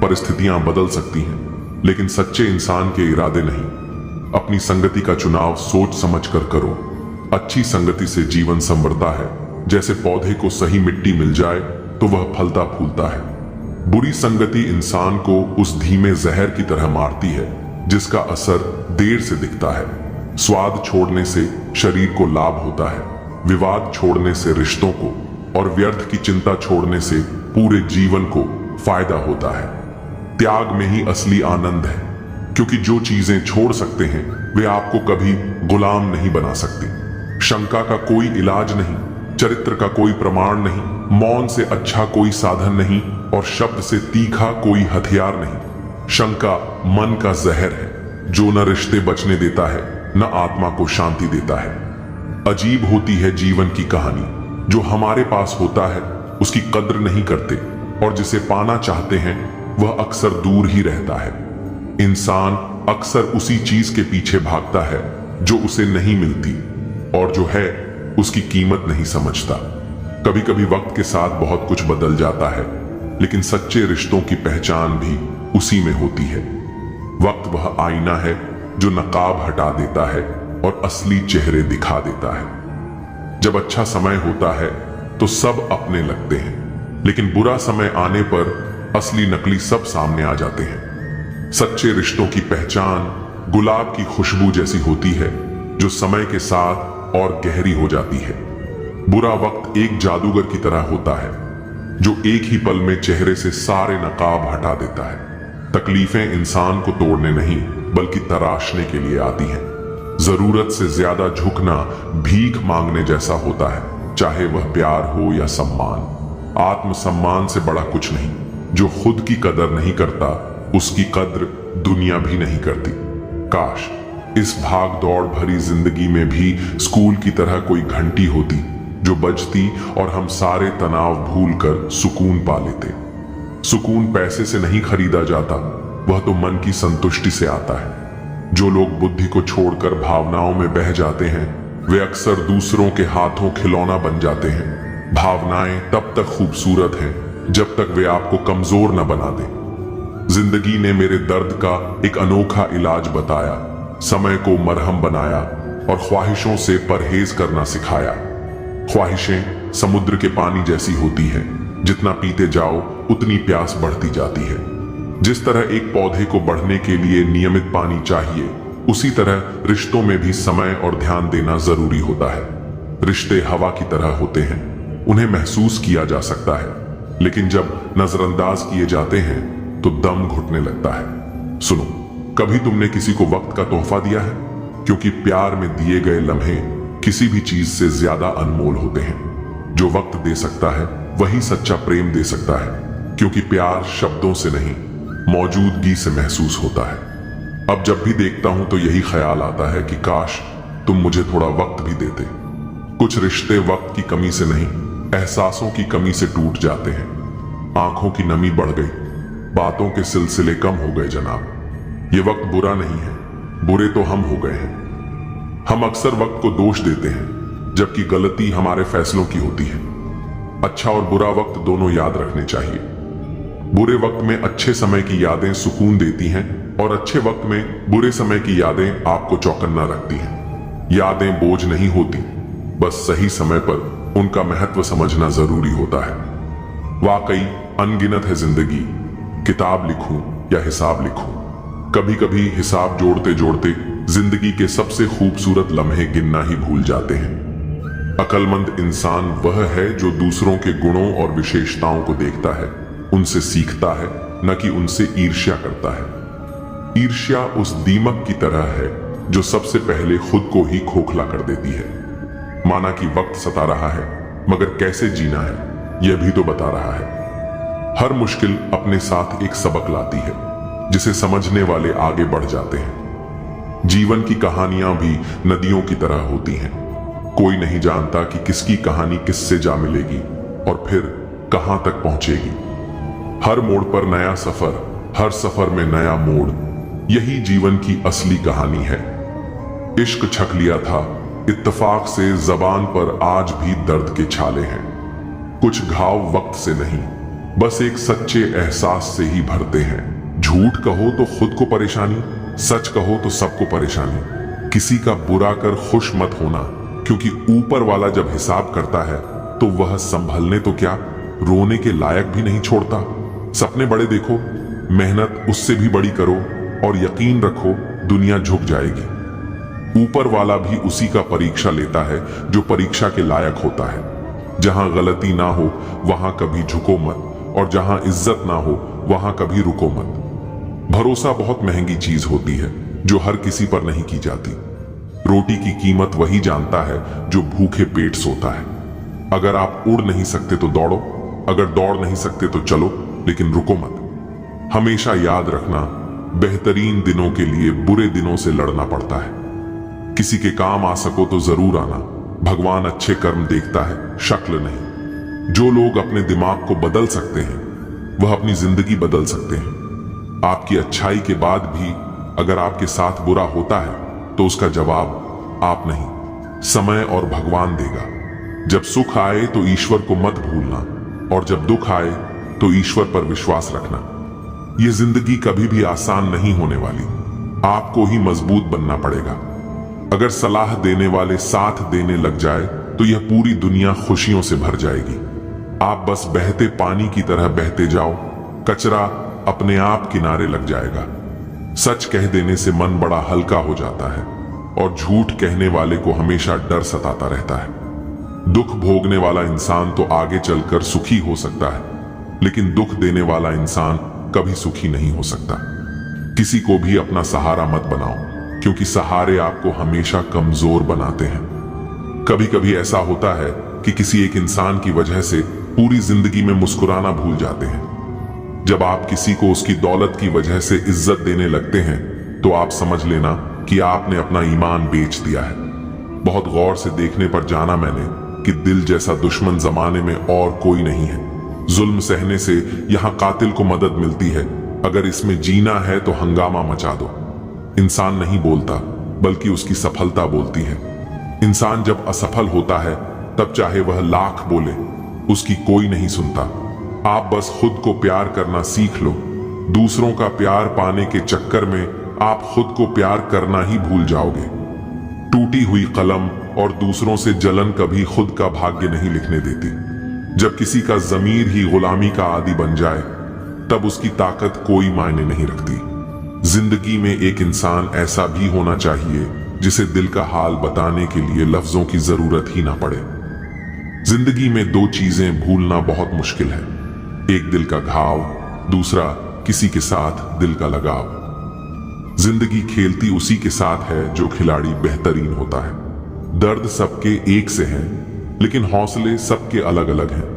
परिस्थितियां बदल सकती हैं, लेकिन सच्चे इंसान के इरादे नहीं। अपनी संगति का चुनाव सोच समझ कर करो। अच्छी संगति से जीवन संवरता है। जैसे पौधे को सही मिट्टी मिल जाए तो वह फलता फूलता है। बुरी संगति इंसान को उस धीमे जहर की तरह मारती है जिसका असर देर से दिखता है। स्वाद छोड़ने से शरीर को लाभ होता है, विवाद छोड़ने से रिश्तों को और व्यर्थ की चिंता छोड़ने से पूरे जीवन को फायदा होता है। त्याग में ही असली आनंद है, क्योंकि जो चीजें छोड़ सकते हैं वे आपको कभी गुलाम नहीं बना सकती। शंका का कोई इलाज नहीं, चरित्र का कोई प्रमाण नहीं, मौन से अच्छा कोई साधन नहीं और शब्द से तीखा कोई हथियार नहीं। शंका मन का जहर है जो न रिश्ते बचने देता है न आत्मा को शांति देता है। अजीब होती है जीवन की कहानी, जो हमारे पास होता है उसकी कद्र नहीं करते और जिसे पाना चाहते हैं वह अक्सर दूर ही रहता है। इंसान अक्सर उसी चीज के पीछे भागता है जो उसे नहीं मिलती और जो है उसकी कीमत नहीं समझता। कभी कभी वक्त के साथ बहुत कुछ बदल जाता है, लेकिन सच्चे रिश्तों की पहचान भी उसी में होती है। वक्त वह आईना है जो नकाब हटा देता है और असली चेहरे दिखा देता है। जब अच्छा समय होता है तो सब अपने लगते हैं, लेकिन बुरा समय आने पर असली नकली सब सामने आ जाते हैं। सच्चे रिश्तों की पहचान गुलाब की खुशबू जैसी होती है जो समय के साथ और गहरी हो जाती है। बुरा वक्त एक जादूगर की तरह होता है जो एक ही पल में चेहरे से सारे नकाब हटा देता है। तकलीफें इंसान को तोड़ने नहीं बल्कि तराशने के लिए आती हैं। जरूरत से ज्यादा झुकना भीख मांगने जैसा होता है, चाहे वह प्यार हो या सम्मान। आत्मसम्मान से बड़ा कुछ नहीं। जो खुद की कदर नहीं करता उसकी कद्र दुनिया भी नहीं करती। काश इस भाग दौड़ भरी जिंदगी में भी स्कूल की तरह कोई घंटी होती जो बजती और हम सारे तनाव भूलकर सुकून पा लेते। सुकून पैसे से नहीं खरीदा जाता, वह तो मन की संतुष्टि से आता है। जो लोग बुद्धि को छोड़कर भावनाओं में बह जाते हैं वे अक्सर दूसरों के हाथों खिलौना बन जाते हैं। भावनाएं तब तक खूबसूरत हैं जब तक वे आपको कमजोर न बना दें। जिंदगी ने मेरे दर्द का एक अनोखा इलाज बताया, समय को मरहम बनाया और ख्वाहिशों से परहेज करना सिखाया। ख्वाहिशें समुद्र के पानी जैसी होती हैं, जितना पीते जाओ उतनी प्यास बढ़ती जाती है। जिस तरह एक पौधे को बढ़ने के लिए नियमित पानी चाहिए, उसी तरह रिश्तों में भी समय और ध्यान देना जरूरी होता है। रिश्ते हवा की तरह होते हैं, उन्हें महसूस किया जा सकता है, लेकिन जब नजरअंदाज किए जाते हैं तो दम घुटने लगता है। सुनो, कभी तुमने किसी को वक्त का तोहफा दिया है? क्योंकि प्यार में दिए गए लम्हे किसी भी चीज से ज्यादा अनमोल होते हैं। जो वक्त दे सकता है वही सच्चा प्रेम दे सकता है, क्योंकि प्यार शब्दों से नहीं मौजूदगी से महसूस होता है। अब जब भी देखता हूं तो यही ख्याल आता है कि काश तुम मुझे थोड़ा वक्त भी देते। कुछ रिश्ते वक्त की कमी से नहीं, एहसासों की कमी से टूट जाते हैं। आंखों की नमी बढ़ गई, बातों के सिलसिले कम हो गए जनाब। ये वक्त बुरा नहीं है, बुरे तो हम हो गए हैं। हम अक्सर वक्त को दोष देते हैं, जबकि गलती हमारे फैसलों की होती है। अच्छा और बुरा वक्त दोनों याद रखने चाहिए। बुरे वक्त में अच्छे समय की यादें सुकून देती हैं और अच्छे वक्त में बुरे समय की यादें आपको चौकन्ना रखती हैं। यादें बोझ नहीं होती, बस सही समय पर उनका महत्व समझना जरूरी होता है। वाकई अनगिनत है जिंदगी, किताब लिखूं या हिसाब लिखूं। कभी कभी हिसाब जोड़ते जोड़ते जिंदगी के सबसे खूबसूरत लम्हे गिनना ही भूल जाते हैं। अक्लमंद इंसान वह है जो दूसरों के गुणों और विशेषताओं को देखता है, उनसे सीखता है, न कि उनसे ईर्ष्या करता है। ईर्ष्या उस दीमक की तरह है जो सबसे पहले खुद को ही खोखला कर देती है। माना कि वक्त सता रहा है, मगर कैसे जीना है यह भी तो बता रहा है। हर मुश्किल अपने साथ एक सबक लाती है, जिसे समझने वाले आगे बढ़ जाते हैं। जीवन की कहानियां भी नदियों की तरह होती हैं। कोई नहीं जानता कि किसकी कहानी किससे जा मिलेगी और फिर कहां तक पहुंचेगी। हर मोड़ पर नया सफर, हर सफर में नया मोड़, यही जीवन की असली कहानी है। इश्क छक लिया था, इत्तेफाक से जबान पर आज भी दर्द के छाले हैं। कुछ घाव वक्त से नहीं, बस एक सच्चे एहसास से ही भरते हैं। झूठ कहो तो खुद को परेशानी, सच कहो तो सबको परेशानी। किसी का बुरा कर खुश मत होना, क्योंकि ऊपर वाला जब हिसाब करता है तो वह संभलने तो क्या, रोने के लायक भी नहीं छोड़ता। सपने बड़े देखो, मेहनत उससे भी बड़ी करो और यकीन रखो दुनिया झुक जाएगी। ऊपर वाला भी उसी का परीक्षा लेता है जो परीक्षा के लायक होता है। जहां गलती ना हो वहां कभी झुको मत, और जहां इज्जत ना हो वहां कभी रुको मत। भरोसा बहुत महंगी चीज होती है जो हर किसी पर नहीं की जाती। रोटी की कीमत वही जानता है जो भूखे पेट सोता है। अगर आप उड़ नहीं सकते तो दौड़ो, अगर दौड़ नहीं सकते तो चलो, लेकिन रुको मत। हमेशा याद रखना, बेहतरीन दिनों के लिए बुरे दिनों से लड़ना पड़ता है। किसी के काम आ सको तो जरूर आना। भगवान अच्छे कर्म देखता है, शक्ल नहीं। जो लोग अपने दिमाग को बदल सकते हैं वह अपनी जिंदगी बदल सकते हैं। आपकी अच्छाई के बाद भी अगर आपके साथ बुरा होता है तो उसका जवाब आप नहीं, समय और भगवान देगा। जब सुख आए तो ईश्वर को मत भूलना, और जब दुख आए तो ईश्वर पर विश्वास रखना। यह जिंदगी कभी भी आसान नहीं होने वाली, आपको ही मजबूत बनना पड़ेगा। अगर सलाह देने वाले साथ देने लग जाए तो यह पूरी दुनिया खुशियों से भर जाएगी। आप बस बहते पानी की तरह बहते जाओ, कचरा अपने आप किनारे लग जाएगा। सच कह देने से मन बड़ा हल्का हो जाता है, और झूठ कहने वाले को हमेशा डर सताता रहता है। दुख भोगने वाला इंसान तो आगे चलकर सुखी हो सकता है, लेकिन दुख देने वाला इंसान कभी सुखी नहीं हो सकता। किसी को भी अपना सहारा मत बनाओ, क्योंकि सहारे आपको हमेशा कमजोर बनाते हैं। कभी कभी ऐसा होता है कि किसी एक इंसान की वजह से पूरी जिंदगी में मुस्कुराना भूल जाते हैं। जब आप किसी को उसकी दौलत की वजह से इज्जत देने लगते हैं तो आप समझ लेना कि आपने अपना ईमान बेच दिया है। बहुत गौर से देखने पर जाना मैंने कि दिल जैसा दुश्मन जमाने में और कोई नहीं है। जुल्म सहने से यहां कातिल को मदद मिलती है। अगर इसमें जीना है तो हंगामा मचा दो। इंसान नहीं बोलता, बल्कि उसकी सफलता बोलती है। इंसान जब असफल होता है तब चाहे वह लाख बोले, उसकी कोई नहीं सुनता। आप बस खुद को प्यार करना सीख लो। दूसरों का प्यार पाने के चक्कर में आप खुद को प्यार करना ही भूल जाओगे। टूटी हुई कलम और दूसरों से जलन कभी खुद का भाग्य नहीं लिखने देती। जब किसी का जमीर ही गुलामी का आदी बन जाए तब उसकी ताकत कोई मायने नहीं रखती। जिंदगी में एक इंसान ऐसा भी होना चाहिए जिसे दिल का हाल बताने के लिए लफ्जों की जरूरत ही ना पड़े। जिंदगी में दो चीजें भूलना बहुत मुश्किल है, एक दिल का घाव, दूसरा किसी के साथ दिल का लगाव। जिंदगी खेलती उसी के साथ है जो खिलाड़ी बेहतरीन होता है। दर्द सबके एक से है, लेकिन हौसले सबके अलग अलग हैं।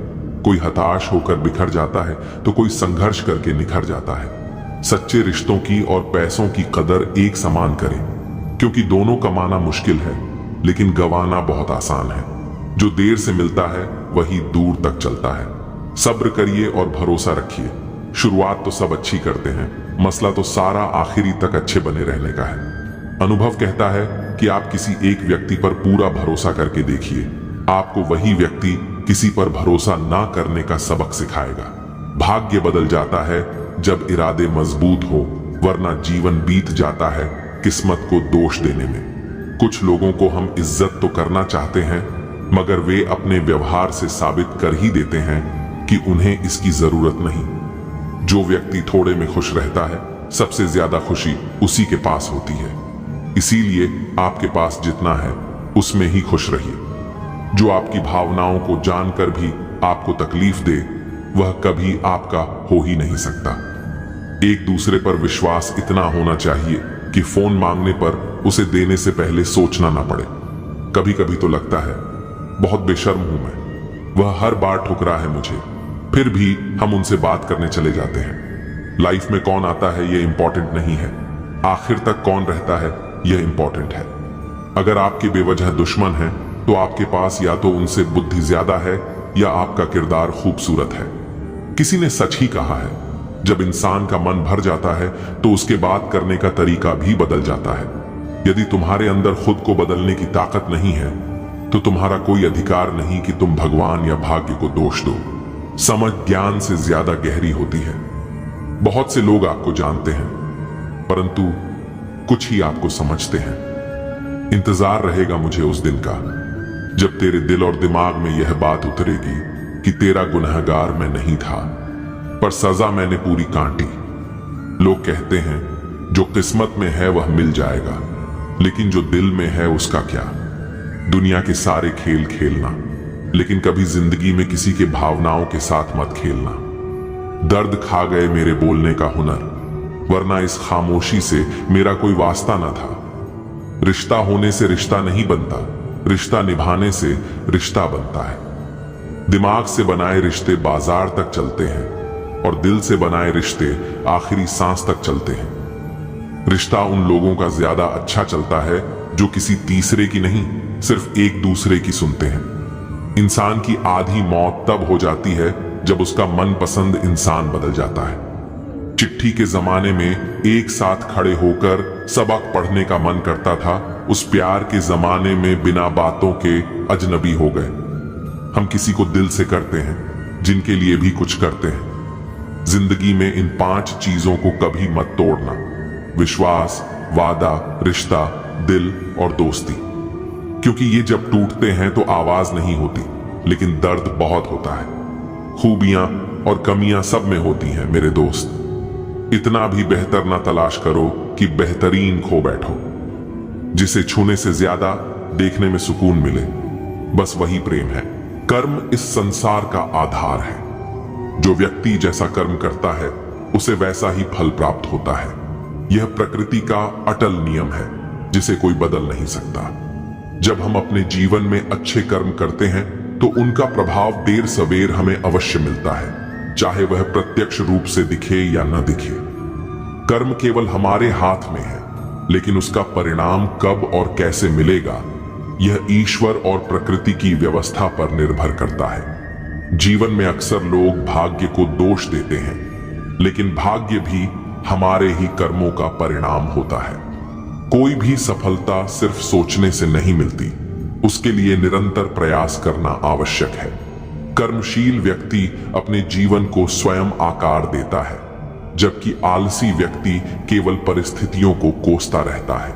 कोई हताश होकर बिखर जाता है तो कोई संघर्ष करके निखर जाता है। सच्चे रिश्तों की और पैसों की कदर एक समान करें, क्योंकि दोनों कमाना मुश्किल है लेकिन गंवाना बहुत आसान है। जो देर से मिलता है वही दूर तक चलता है। सब्र करिए और भरोसा रखिए। शुरुआत तो सब अच्छी करते हैं, मसला तो सारा आखिरी तक अच्छे बने रहने का है। अनुभव कहता है कि आप किसी एक व्यक्ति पर पूरा भरोसा करके देखिए, आपको वही व्यक्ति किसी पर भरोसा ना करने का सबक सिखाएगा। भाग्य बदल जाता है जब इरादे मजबूत हो, वरना जीवन बीत जाता है किस्मत को दोष देने में। कुछ लोगों को हम इज्जत तो करना चाहते हैं, मगर वे अपने व्यवहार से साबित कर ही देते हैं कि उन्हें इसकी जरूरत नहीं। जो व्यक्ति थोड़े में खुश रहता है, सबसे ज्यादा खुशी उसी के पास होती है। इसीलिए आपके पास जितना है उसमें ही खुश रहिए। जो आपकी भावनाओं को जानकर भी आपको तकलीफ दे, वह कभी आपका हो ही नहीं सकता। एक दूसरे पर विश्वास इतना होना चाहिए कि फोन मांगने पर उसे देने से पहले सोचना ना पड़े। कभी कभी तो लगता है बहुत बेशर्म हूं मैं, वह हर बार ठुकरा है मुझे, फिर भी हम उनसे बात करने चले जाते हैं। लाइफ में कौन आता है यह इंपॉर्टेंट नहीं है, आखिर तक कौन रहता है यह इंपॉर्टेंट है। अगर आपके बेवजह दुश्मन हैं, तो आपके पास या तो उनसे बुद्धि ज्यादा है या आपका किरदार खूबसूरत है। किसी ने सच ही कहा है, जब इंसान का मन भर जाता है तो उसके बात करने का तरीका भी बदल जाता है। यदि तुम्हारे अंदर खुद को बदलने की ताकत नहीं है तो तुम्हारा कोई अधिकार नहीं कि तुम भगवान या भाग्य को दोष दो। समझ ज्ञान से ज्यादा गहरी होती है। बहुत से लोग आपको जानते हैं, परंतु कुछ ही आपको समझते हैं। इंतजार रहेगा मुझे उस दिन का जब तेरे दिल और दिमाग में यह बात उतरेगी कि तेरा गुनहगार मैं नहीं था, पर सजा मैंने पूरी काटी। लोग कहते हैं जो किस्मत में है वह मिल जाएगा, लेकिन जो दिल में है उसका क्या? दुनिया के सारे खेल खेलना, लेकिन कभी जिंदगी में किसी के भावनाओं के साथ मत खेलना। दर्द खा गए मेरे बोलने का हुनर, वरना इस खामोशी से मेरा कोई वास्ता न था। रिश्ता होने से रिश्ता नहीं बनता, रिश्ता निभाने से रिश्ता बनता है। दिमाग से बनाए रिश्ते बाजार तक चलते हैं और दिल से बनाए रिश्ते आखिरी सांस तक चलते हैं। रिश्ता उन लोगों का ज्यादा अच्छा चलता है जो किसी तीसरे की नहीं, सिर्फ एक दूसरे की सुनते हैं। इंसान की आधी मौत तब हो जाती है जब उसका मनपसंद इंसान बदल जाता है। चिट्ठी के जमाने में एक साथ खड़े होकर सबक पढ़ने का मन करता था, उस प्यार के जमाने में बिना बातों के अजनबी हो गए। हम किसी को दिल से करते हैं, जिनके लिए भी कुछ करते हैं। जिंदगी में इन 5 चीजों को कभी मत तोड़ना: विश्वास, वादा, रिश्ता, दिल और दोस्ती। क्योंकि ये जब टूटते हैं तो आवाज नहीं होती, लेकिन दर्द बहुत होता है। खूबियां और कमियां सब में होती हैं मेरे दोस्त। इतना भी बेहतर ना तलाश करो कि बेहतरीन खो बैठो। जिसे छूने से ज्यादा देखने में सुकून मिले, बस वही प्रेम है। कर्म इस संसार का आधार है। जो व्यक्ति जैसा कर्म करता है उसे वैसा ही फल प्राप्त होता है। यह प्रकृति का अटल नियम है जिसे कोई बदल नहीं सकता। जब हम अपने जीवन में अच्छे कर्म करते हैं तो उनका प्रभाव देर सवेर हमें अवश्य मिलता है, चाहे वह प्रत्यक्ष रूप से दिखे या न दिखे। कर्म केवल हमारे हाथ में है, लेकिन उसका परिणाम कब और कैसे मिलेगा यह ईश्वर और प्रकृति की व्यवस्था पर निर्भर करता है। जीवन में अक्सर लोग भाग्य को दोष देते हैं, लेकिन भाग्य भी हमारे ही कर्मों का परिणाम होता है। कोई भी सफलता सिर्फ सोचने से नहीं मिलती, उसके लिए निरंतर प्रयास करना आवश्यक है। कर्मशील व्यक्ति अपने जीवन को स्वयं आकार देता है, जबकि आलसी व्यक्ति केवल परिस्थितियों को कोसता रहता है।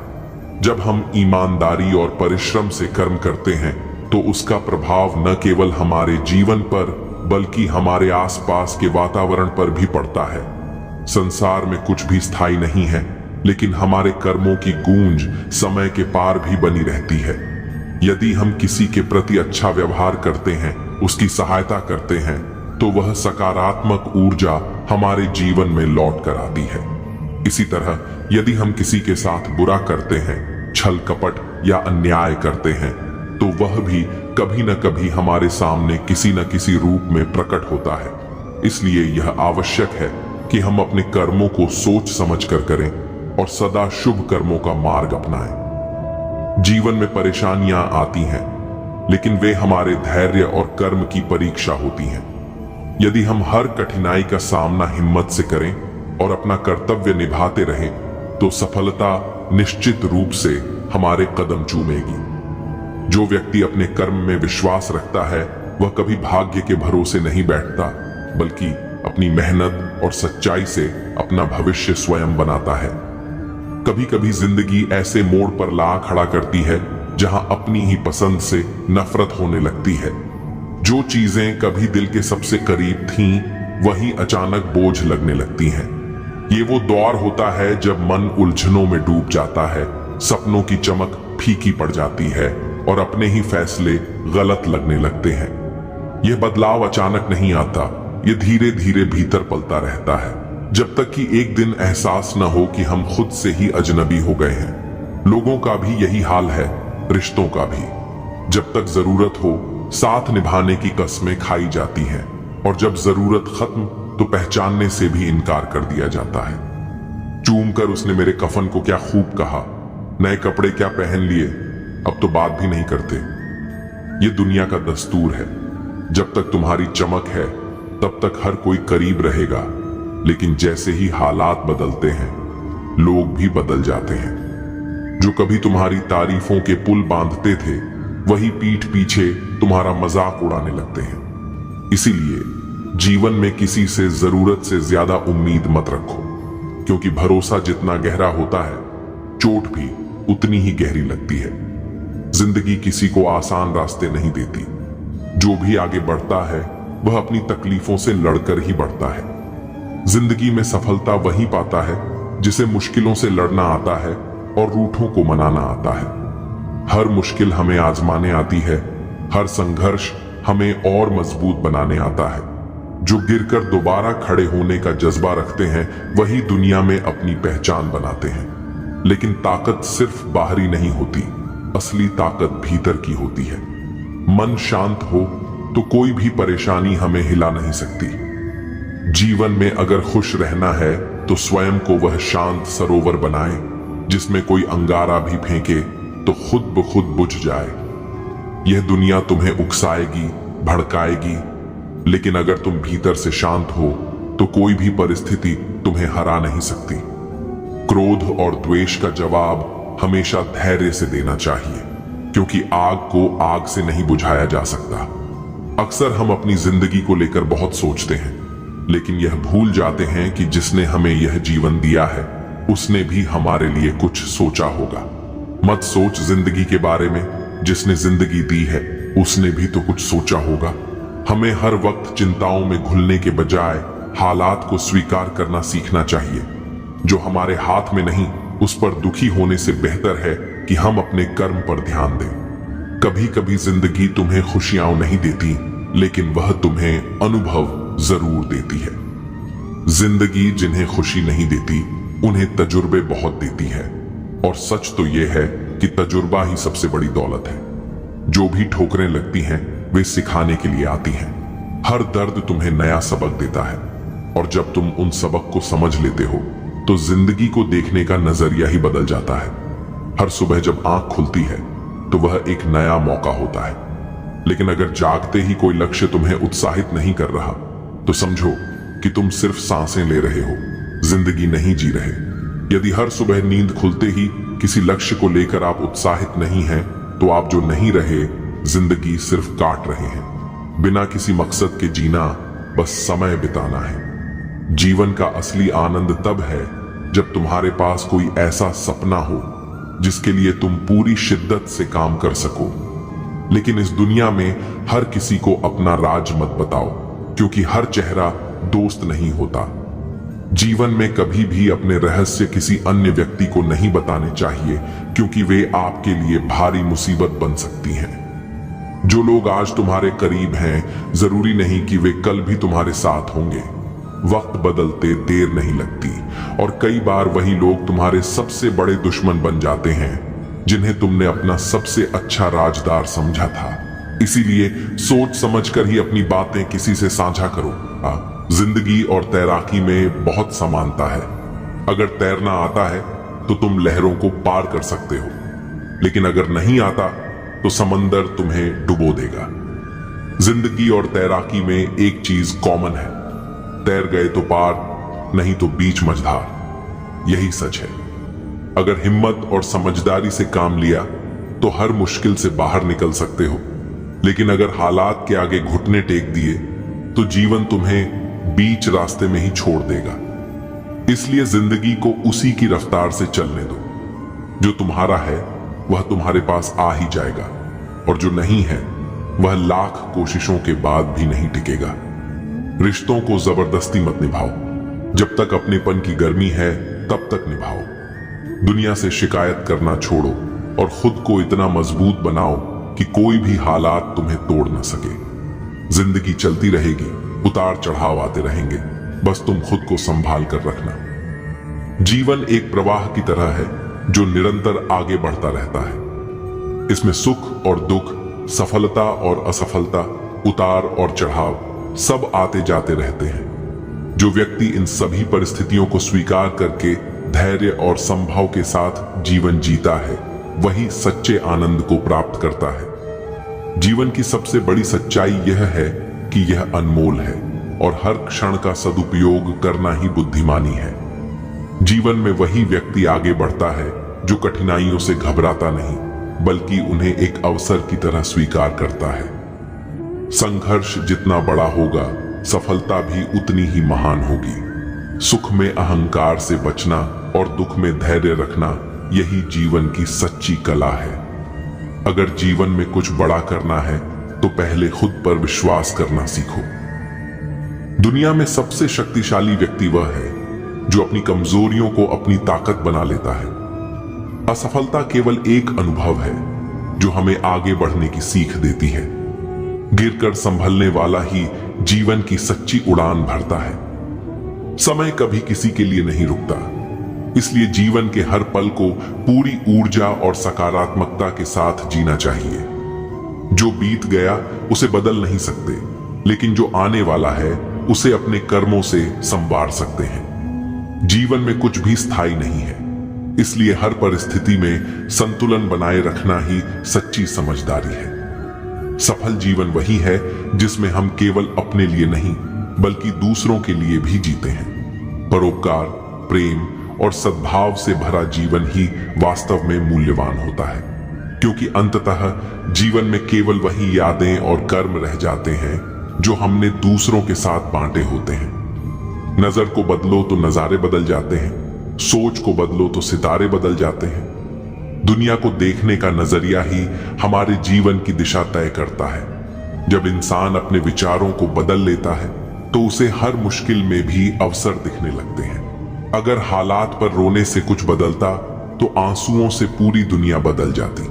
जब हम ईमानदारी और परिश्रम से कर्म करते हैं तो उसका प्रभाव न केवल हमारे जीवन पर बल्कि हमारे आसपास के वातावरण पर भी पड़ता है। संसार में कुछ भी स्थायी नहीं है, लेकिन हमारे कर्मों की गूंज समय के पार भी बनी रहती है। यदि हम किसी के प्रति अच्छा व्यवहार करते हैं, उसकी सहायता करते हैं, तो वह सकारात्मक ऊर्जा हमारे जीवन में लौट कर आती है। इसी तरह यदि हम किसी के साथ बुरा करते हैं, छल कपट या अन्याय करते हैं, तो वह भी कभी न कभी हमारे सामने किसी न किसी रूप में प्रकट होता है। इसलिए यह आवश्यक है कि हम अपने कर्मों को सोच समझ कर करें और सदा शुभ कर्मों का मार्ग अपनाएं। जीवन में परेशानियां आती हैं, लेकिन वे हमारे धैर्य और कर्म की परीक्षा होती हैं। यदि हम हर कठिनाई का सामना हिम्मत से करें और अपना कर्तव्य निभाते रहें, तो सफलता निश्चित रूप से हमारे कदम चूमेगी। जो व्यक्ति अपने कर्म में विश्वास रखता है वह कभी भाग्य के भरोसे नहीं बैठता, बल्कि अपनी मेहनत और सच्चाई से अपना भविष्य स्वयं बनाता है। कभी कभी जिंदगी ऐसे मोड़ पर ला खड़ा करती है जहां अपनी ही पसंद से नफरत होने लगती है। जो चीजें कभी दिल के सबसे करीब थीं, वही अचानक बोझ लगने लगती हैं। ये वो दौर होता है जब मन उलझनों में डूब जाता है, सपनों की चमक फीकी पड़ जाती है और अपने ही फैसले गलत लगने लगते हैं। यह बदलाव अचानक नहीं आता, यह धीरे धीरे भीतर पलता रहता है, जब तक कि एक दिन एहसास न हो कि हम खुद से ही अजनबी हो गए हैं। लोगों का भी यही हाल है, रिश्तों का भी। जब तक जरूरत हो साथ निभाने की कस्में खाई जाती हैं, और जब जरूरत खत्म तो पहचानने से भी इनकार कर दिया जाता है। चूम कर उसने मेरे कफन को क्या खूब कहा, नए कपड़े क्या पहन लिए, अब तो बात भी नहीं करते। ये दुनिया का दस्तूर है, जब तक तुम्हारी चमक है तब तक हर कोई करीब रहेगा, लेकिन जैसे ही हालात बदलते हैं लोग भी बदल जाते हैं। जो कभी तुम्हारी तारीफों के पुल बांधते थे वही पीठ पीछे तुम्हारा मजाक उड़ाने लगते हैं। इसीलिए जीवन में किसी से जरूरत से ज्यादा उम्मीद मत रखो, क्योंकि भरोसा जितना गहरा होता है चोट भी उतनी ही गहरी लगती है। जिंदगी किसी को आसान रास्ते नहीं देती। जो भी आगे बढ़ता है वह अपनी तकलीफों से लड़कर ही बढ़ता है। जिंदगी में सफलता वही पाता है जिसे मुश्किलों से लड़ना आता है और रूठों को मनाना आता है। हर मुश्किल हमें आजमाने आती है, हर संघर्ष हमें और मजबूत बनाने आता है। जो गिरकर दोबारा खड़े होने का जज्बा रखते हैं वही दुनिया में अपनी पहचान बनाते हैं। लेकिन ताकत सिर्फ बाहरी नहीं होती, असली ताकत भीतर की होती है। मन शांत हो तो कोई भी परेशानी हमें हिला नहीं सकती। जीवन में अगर खुश रहना है तो स्वयं को वह शांत सरोवर बनाए जिसमें कोई अंगारा भी फेंके तो खुद ब खुद बुझ जाए। यह दुनिया तुम्हें उकसाएगी, भड़काएगी, लेकिन अगर तुम भीतर से शांत हो तो कोई भी परिस्थिति तुम्हें हरा नहीं सकती। क्रोध और द्वेष का जवाब हमेशा धैर्य से देना चाहिए, क्योंकि आग को आग से नहीं बुझाया जा सकता। अक्सर हम अपनी जिंदगी को लेकर बहुत सोचते हैं, लेकिन यह भूल जाते हैं कि जिसने हमें यह जीवन दिया है उसने भी हमारे लिए कुछ सोचा होगा। मत सोच जिंदगी के बारे में, जिसने जिंदगी दी है उसने भी तो कुछ सोचा होगा। हमें हर वक्त चिंताओं में घुलने के बजाय हालात को स्वीकार करना सीखना चाहिए। जो हमारे हाथ में नहीं उस पर दुखी होने से बेहतर है कि हम अपने कर्म पर ध्यान दें। कभी कभी जिंदगी तुम्हें खुशियां नहीं देती, लेकिन वह तुम्हें अनुभव जरूर देती है। जिंदगी जिन्हें खुशी नहीं देती उन्हें तजुर्बे बहुत देती है, और सच तो यह है कि तजुर्बा ही सबसे बड़ी दौलत है। जो भी ठोकरें लगती हैं वे सिखाने के लिए आती हैं। हर दर्द तुम्हें नया सबक देता है, और जब तुम उन सबक को समझ लेते हो तो जिंदगी को देखने का नजरिया ही बदल जाता है। हर सुबह जब आंख खुलती है तो वह एक नया मौका होता है। लेकिन अगर जागते ही कोई लक्ष्य तुम्हें उत्साहित नहीं कर रहा तो समझो कि तुम सिर्फ सांसें ले रहे हो, जिंदगी नहीं जी रहे। यदि हर सुबह नींद खुलते ही किसी लक्ष्य को लेकर आप उत्साहित नहीं हैं, तो आप जो नहीं रहे, जिंदगी सिर्फ काट रहे हैं। बिना किसी मकसद के जीना बस समय बिताना है। जीवन का असली आनंद तब है जब तुम्हारे पास कोई ऐसा सपना हो जिसके लिए तुम पूरी शिद्दत से काम कर सको। लेकिन इस दुनिया में हर किसी को अपना राज मत बताओ, क्योंकि हर चेहरा दोस्त नहीं होता। जीवन में कभी भी अपने रहस्य किसी अन्य व्यक्ति को नहीं बताने चाहिए, क्योंकि वे आपके लिए भारी मुसीबत बन सकती हैं। जो लोग आज तुम्हारे करीब हैं, जरूरी नहीं कि वे कल भी तुम्हारे साथ होंगे। वक्त बदलते देर नहीं लगती, और कई बार वही लोग तुम्हारे सबसे बड़े दुश्मन बन जाते हैं जिन्हें तुमने अपना सबसे अच्छा राजदार समझा था। इसीलिए सोच समझकर ही अपनी बातें किसी से साझा करो। जिंदगी और तैराकी में बहुत समानता है। अगर तैरना आता है तो तुम लहरों को पार कर सकते हो, लेकिन अगर नहीं आता तो समंदर तुम्हें डुबो देगा। जिंदगी और तैराकी में एक चीज कॉमन है, तैर गए तो पार, नहीं तो बीच मझधार। यही सच है। अगर हिम्मत और समझदारी से काम लिया तो हर मुश्किल से बाहर निकल सकते हो, लेकिन अगर हालात के आगे घुटने टेक दिए तो जीवन तुम्हें बीच रास्ते में ही छोड़ देगा। इसलिए जिंदगी को उसी की रफ्तार से चलने दो। जो तुम्हारा है वह तुम्हारे पास आ ही जाएगा, और जो नहीं है वह लाख कोशिशों के बाद भी नहीं टिकेगा। रिश्तों को जबरदस्ती मत निभाओ, जब तक अपनेपन की गर्मी है तब तक निभाओ। दुनिया से शिकायत करना छोड़ो और खुद को इतना मजबूत बनाओ कि कोई भी हालात तुम्हें तोड़ न सके। जिंदगी चलती रहेगी, उतार चढ़ाव आते रहेंगे, बस तुम खुद को संभाल कर रखना। जीवन एक प्रवाह की तरह है जो निरंतर आगे बढ़ता रहता है। इसमें सुख और दुख, सफलता और असफलता, उतार और चढ़ाव सब आते जाते रहते हैं। जो व्यक्ति इन सभी परिस्थितियों को स्वीकार करके धैर्य और संभव के साथ जीवन जीता है, वही सच्चे आनंद को प्राप्त करता है। जीवन की सबसे बड़ी सच्चाई यह है कि यह अनमोल है, और हर क्षण का सदुपयोग करना ही बुद्धिमानी है। जीवन में वही व्यक्ति आगे बढ़ता है जो कठिनाइयों से घबराता नहीं, बल्कि उन्हें एक अवसर की तरह स्वीकार करता है। संघर्ष जितना बड़ा होगा, सफलता भी उतनी ही महान होगी। सुख में अहंकार से बचना और दुख में धैर्य रखना, यही जीवन की सच्ची कला है। अगर जीवन में कुछ बड़ा करना है तो पहले खुद पर विश्वास करना सीखो। दुनिया में सबसे शक्तिशाली व्यक्ति वह है जो अपनी कमजोरियों को अपनी ताकत बना लेता है। असफलता केवल एक अनुभव है जो हमें आगे बढ़ने की सीख देती है। गिरकर संभलने वाला ही जीवन की सच्ची उड़ान भरता है। समय कभी किसी के लिए नहीं रुकता, इसलिए जीवन के हर पल को पूरी ऊर्जा और सकारात्मकता के साथ जीना चाहिए। जो बीत गया उसे बदल नहीं सकते, लेकिन जो आने वाला है उसे अपने कर्मों से संवार सकते हैं। जीवन में कुछ भी स्थायी नहीं है, इसलिए हर परिस्थिति में संतुलन बनाए रखना ही सच्ची समझदारी है। सफल जीवन वही है जिसमें हम केवल अपने लिए नहीं बल्कि दूसरों के लिए भी जीते हैं। परोपकार, प्रेम और सद्भाव से भरा जीवन ही वास्तव में मूल्यवान होता है, क्योंकि अंततः जीवन में केवल वही यादें और कर्म रह जाते हैं जो हमने दूसरों के साथ बांटे होते हैं। नजर को बदलो तो नजारे बदल जाते हैं, सोच को बदलो तो सितारे बदल जाते हैं। दुनिया को देखने का नजरिया ही हमारे जीवन की दिशा तय करता है। जब इंसान अपने विचारों को बदल लेता है तो उसे हर मुश्किल में भी अवसर दिखने लगते हैं। अगर हालात पर रोने से कुछ बदलता तो आंसुओं से पूरी दुनिया बदल जाती,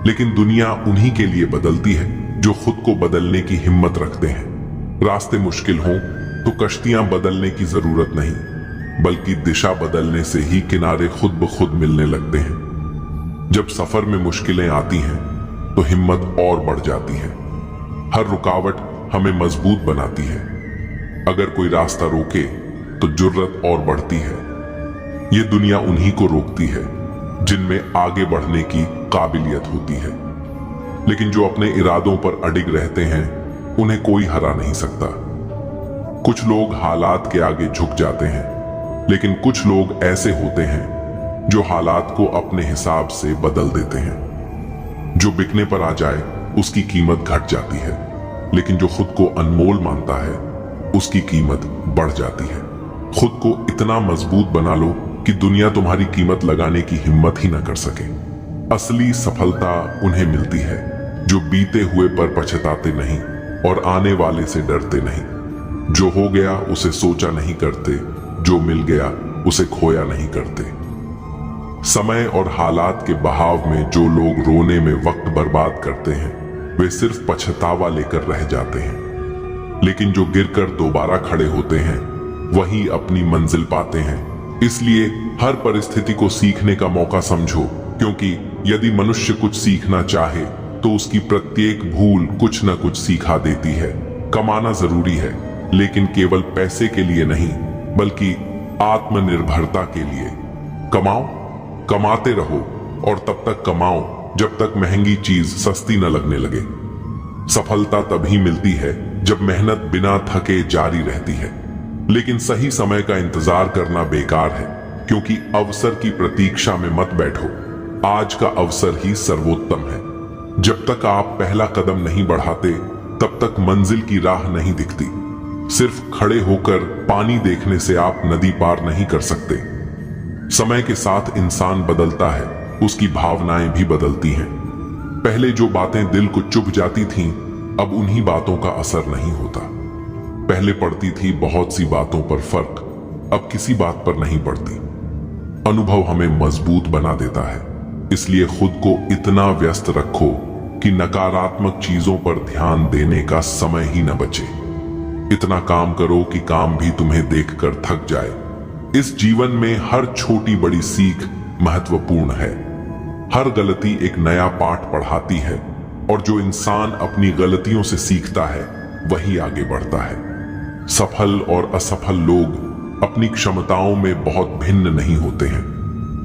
लेकिन दुनिया उन्हीं के लिए बदलती है जो खुद को बदलने की हिम्मत रखते हैं। रास्ते मुश्किल हों तो कश्तियां बदलने की जरूरत नहीं, बल्कि दिशा बदलने से ही किनारे खुद ब खुद मिलने लगते हैं। जब सफर में मुश्किलें आती हैं तो हिम्मत और बढ़ जाती है। हर रुकावट हमें मजबूत बनाती है। अगर कोई रास्ता रोके तो जुर्रत और बढ़ती है। ये दुनिया उन्हीं को रोकती है जिनमें आगे बढ़ने की काबिलियत होती है, लेकिन जो अपने इरादों पर अडिग रहते हैं उन्हें कोई हरा नहीं सकता। कुछ लोग हालात के आगे झुक जाते हैं, लेकिन कुछ लोग ऐसे होते हैं जो हालात को अपने हिसाब से बदल देते हैं। जो बिकने पर आ जाए उसकी कीमत घट जाती है, लेकिन जो खुद को अनमोल मानता है उसकी कीमत बढ़ जाती है। खुद को इतना मजबूत बना लो कि दुनिया तुम्हारी कीमत लगाने की हिम्मत ही न कर सके। असली सफलता उन्हें मिलती है जो बीते हुए पर पछताते नहीं और आने वाले से डरते नहीं। जो हो गया उसे सोचा नहीं करते, जो मिल गया उसे खोया नहीं करते। समय और हालात के बहाव में जो लोग रोने में वक्त बर्बाद करते हैं वे सिर्फ पछतावा लेकर रह जाते हैं, लेकिन जो गिरकर दोबारा खड़े होते हैं वही अपनी मंजिल पाते हैं। इसलिए हर परिस्थिति को सीखने का मौका समझो, क्योंकि यदि मनुष्य कुछ सीखना चाहे तो उसकी प्रत्येक भूल कुछ न कुछ सिखा देती है। कमाना जरूरी है, लेकिन केवल पैसे के लिए नहीं बल्कि आत्मनिर्भरता के लिए। कमाओ, कमाते रहो और तब तक कमाओ जब तक महंगी चीज सस्ती न लगने लगे। सफलता तभी मिलती है जब मेहनत बिना थके जारी रहती है, लेकिन सही समय का इंतजार करना बेकार है, क्योंकि अवसर की प्रतीक्षा में मत बैठो। आज का अवसर ही सर्वोत्तम है। जब तक आप पहला कदम नहीं बढ़ाते तब तक मंजिल की राह नहीं दिखती। सिर्फ खड़े होकर पानी देखने से आप नदी पार नहीं कर सकते। समय के साथ इंसान बदलता है, उसकी भावनाएं भी बदलती हैं। पहले जो बातें दिल को चुभ जाती थीं, अब उन्हीं बातों का असर नहीं होता। पहले पड़ती थी बहुत सी बातों पर फर्क, अब किसी बात पर नहीं पड़ती। अनुभव हमें मजबूत बना देता है, इसलिए खुद को इतना व्यस्त रखो कि नकारात्मक चीजों पर ध्यान देने का समय ही न बचे। इतना काम करो कि काम भी तुम्हें देखकर थक जाए। इस जीवन में हर छोटी बड़ी सीख महत्वपूर्ण है। हर गलती एक नया पाठ पढ़ाती है, और जो इंसान अपनी गलतियों से सीखता है वही आगे बढ़ता है। सफल और असफल लोग अपनी क्षमताओं में बहुत भिन्न नहीं होते हैं।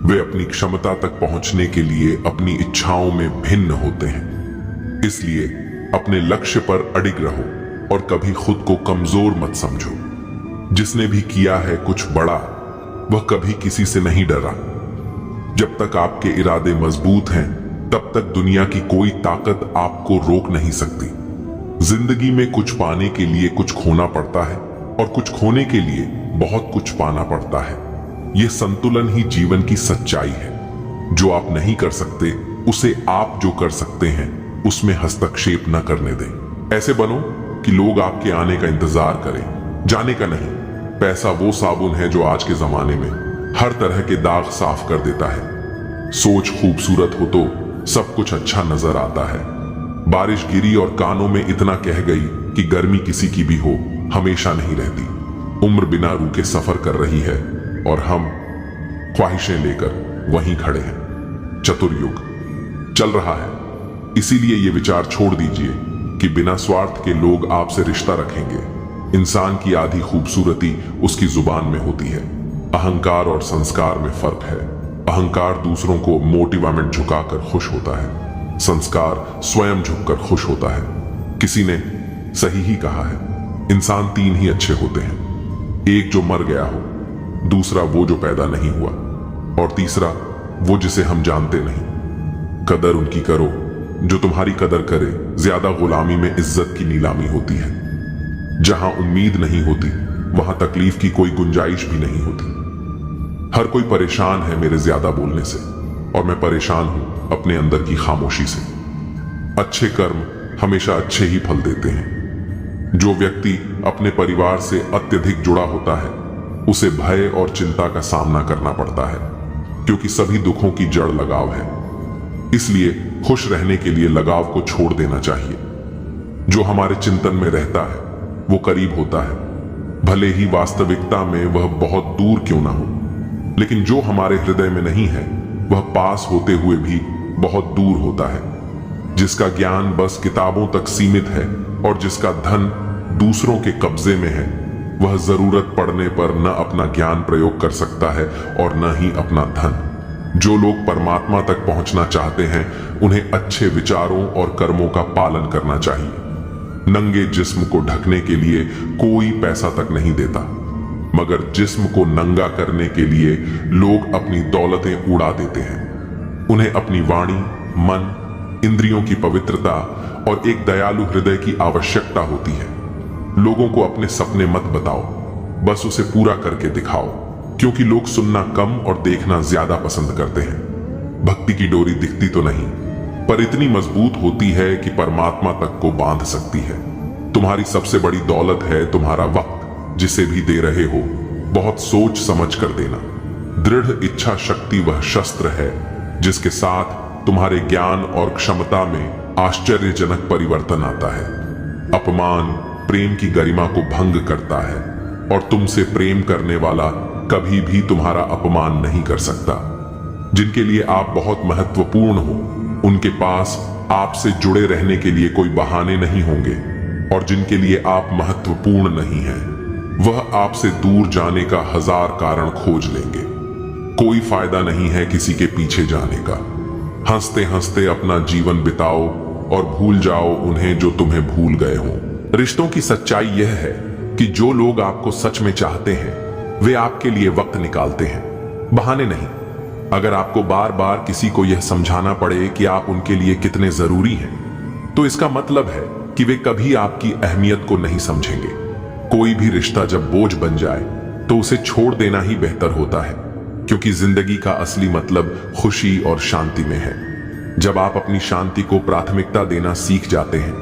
वे अपनी क्षमता तक पहुंचने के लिए अपनी इच्छाओं में भिन्न होते हैं। इसलिए अपने लक्ष्य पर अडिग रहो और कभी खुद को कमजोर मत समझो। जिसने भी किया है कुछ बड़ा, वह कभी किसी से नहीं डरा। जब तक आपके इरादे मजबूत हैं, तब तक दुनिया की कोई ताकत आपको रोक नहीं सकती। जिंदगी में कुछ पाने के लिए कुछ खोना पड़ता है, और कुछ खोने के लिए बहुत कुछ पाना पड़ता है। यह संतुलन ही जीवन की सच्चाई है। जो आप नहीं कर सकते, उसे आप जो कर सकते हैं उसमें हस्तक्षेप न करने दें। ऐसे बनो कि लोग आपके आने का इंतजार करें, जाने का नहीं। पैसा वो साबुन है जो आज के जमाने में हर तरह के दाग साफ कर देता है। सोच खूबसूरत हो तो सब कुछ अच्छा नजर आता है। बारिश गिरी और कानों में इतना कह गई कि गर्मी किसी की भी हो हमेशा नहीं रहती। उम्र बिना रुके सफर कर रही है और हम ख्वाहिशें लेकर वहीं खड़े हैं। चतुर्युग चल रहा है, इसीलिए ये विचार छोड़ दीजिए कि बिना स्वार्थ के लोग आपसे रिश्ता रखेंगे। इंसान की आधी खूबसूरती उसकी जुबान में होती है। अहंकार और संस्कार में फर्क है। अहंकार दूसरों को मोटिवामेंट झुकाकर खुश होता है, संस्कार स्वयं झुककर खुश होता है। किसी ने सही ही कहा है, इंसान तीन ही अच्छे होते हैं, एक जो मर गया हो, दूसरा वो जो पैदा नहीं हुआ, और तीसरा वो जिसे हम जानते नहीं। कदर उनकी करो जो तुम्हारी कदर करे। ज्यादा गुलामी में इज्जत की नीलामी होती है। जहां उम्मीद नहीं होती वहां तकलीफ की कोई गुंजाइश भी नहीं होती। हर कोई परेशान है मेरे ज्यादा बोलने से, और मैं परेशान हूं अपने अंदर की खामोशी से। अच्छे कर्म हमेशा अच्छे ही फल देते हैं। जो व्यक्ति अपने परिवार से अत्यधिक जुड़ा होता है उसे भय और चिंता का सामना करना पड़ता है, क्योंकि सभी दुखों की जड़ लगाव है। इसलिए खुश रहने के लिए लगाव को छोड़ देना चाहिए। जो हमारे चिंतन में रहता है वो करीब होता है, भले ही वास्तविकता में वह बहुत दूर क्यों ना हो। लेकिन जो हमारे हृदय में नहीं है वह पास होते हुए भी बहुत दूर होता है। जिसका ज्ञान बस किताबों तक सीमित है और जिसका धन दूसरों के कब्जे में है, वह जरूरत पड़ने पर न अपना ज्ञान प्रयोग कर सकता है और न ही अपना धन। जो लोग परमात्मा तक पहुंचना चाहते हैं उन्हें अच्छे विचारों और कर्मों का पालन करना चाहिए। नंगे जिस्म को ढकने के लिए कोई पैसा तक नहीं देता, मगर जिस्म को नंगा करने के लिए लोग अपनी दौलतें उड़ा देते हैं। उन्हें अपनी वाणी, मन, इंद्रियों की पवित्रता और एक दयालु हृदय की आवश्यकता होती है। लोगों को अपने सपने मत बताओ, बस उसे पूरा करके दिखाओ, क्योंकि लोग सुनना कम और देखना ज्यादा पसंद करते हैं। भक्ति की डोरी दिखती तो नहीं, पर इतनी मजबूत होती है कि परमात्मा तक को बांध सकती है। तुम्हारी सबसे बड़ी दौलत है तुम्हारा वक्त, जिसे भी दे रहे हो बहुत सोच समझ कर देना। दृढ़ इच्छा शक्ति वह शस्त्र है जिसके साथ तुम्हारे ज्ञान और क्षमता में आश्चर्यजनक परिवर्तन आता है। अपमान प्रेम की गरिमा को भंग करता है, और तुमसे प्रेम करने वाला कभी भी तुम्हारा अपमान नहीं कर सकता। जिनके लिए आप बहुत महत्वपूर्ण हो उनके पास आपसे जुड़े रहने के लिए कोई बहाने नहीं होंगे, और जिनके लिए आप महत्वपूर्ण नहीं हैं वह आपसे दूर जाने का हजार कारण खोज लेंगे। कोई फायदा नहीं है किसी के पीछे जाने का। हंसते हंसते अपना जीवन बिताओ और भूल जाओ उन्हें जो तुम्हें भूल गए हों। रिश्तों की सच्चाई यह है कि जो लोग आपको सच में चाहते हैं वे आपके लिए वक्त निकालते हैं, बहाने नहीं। अगर आपको बार बार किसी को यह समझाना पड़े कि आप उनके लिए कितने जरूरी हैं, तो इसका मतलब है कि वे कभी आपकी अहमियत को नहीं समझेंगे। कोई भी रिश्ता जब बोझ बन जाए तो उसे छोड़ देना ही बेहतर होता है, क्योंकि जिंदगी का असली मतलब खुशी और शांति में है। जब आप अपनी शांति को प्राथमिकता देना सीख जाते हैं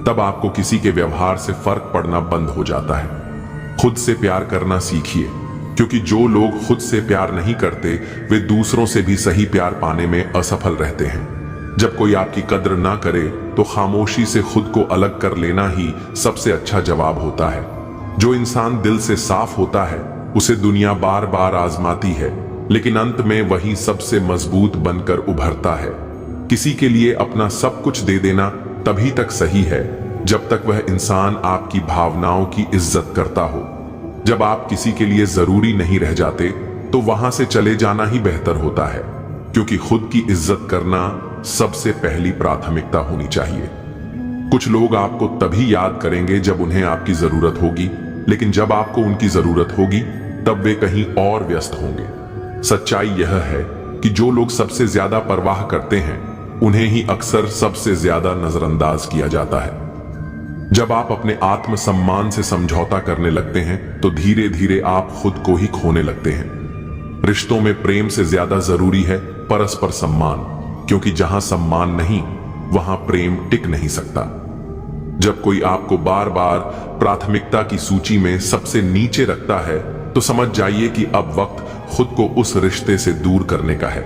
तब आपको किसी के व्यवहार से फर्क पड़ना बंद हो जाता है। खुद से प्यार करना सीखिए, क्योंकि जो लोग खुद से प्यार नहीं करते वे दूसरों से भी सही प्यार पाने में असफल रहते हैं। जब कोई आपकी कद्र ना करे तो खामोशी से खुद को अलग कर लेना ही सबसे अच्छा जवाब होता है। जो इंसान दिल से साफ होता है उसे दुनिया बार बार आजमाती है, लेकिन अंत में वही सबसे मजबूत बनकर उभरता है। किसी के लिए अपना सब कुछ दे देना तभी तक सही है जब तक वह इंसान आपकी भावनाओं की इज्जत करता हो। जब आप किसी के लिए जरूरी नहीं रह जाते तो वहां से चले जाना ही बेहतर होता है, क्योंकि खुद की इज्जत करना सबसे पहली प्राथमिकता होनी चाहिए। कुछ लोग आपको तभी याद करेंगे जब उन्हें आपकी जरूरत होगी, लेकिन जब आपको उनकी जरूरत होगी तब वे कहीं और व्यस्त होंगे। सच्चाई यह है कि जो लोग सबसे ज्यादा परवाह करते हैं उन्हें ही अक्सर सबसे ज्यादा नजरअंदाज किया जाता है। जब आप अपने आत्मसम्मान से समझौता करने लगते हैं तो धीरे धीरे आप खुद को ही खोने लगते हैं। रिश्तों में प्रेम से ज्यादा जरूरी है परस्पर सम्मान, क्योंकि जहां सम्मान नहीं वहां प्रेम टिक नहीं सकता। जब कोई आपको बार बार प्राथमिकता की सूची में सबसे नीचे रखता है तो समझ जाइए कि अब वक्त खुद को उस रिश्ते से दूर करने का है।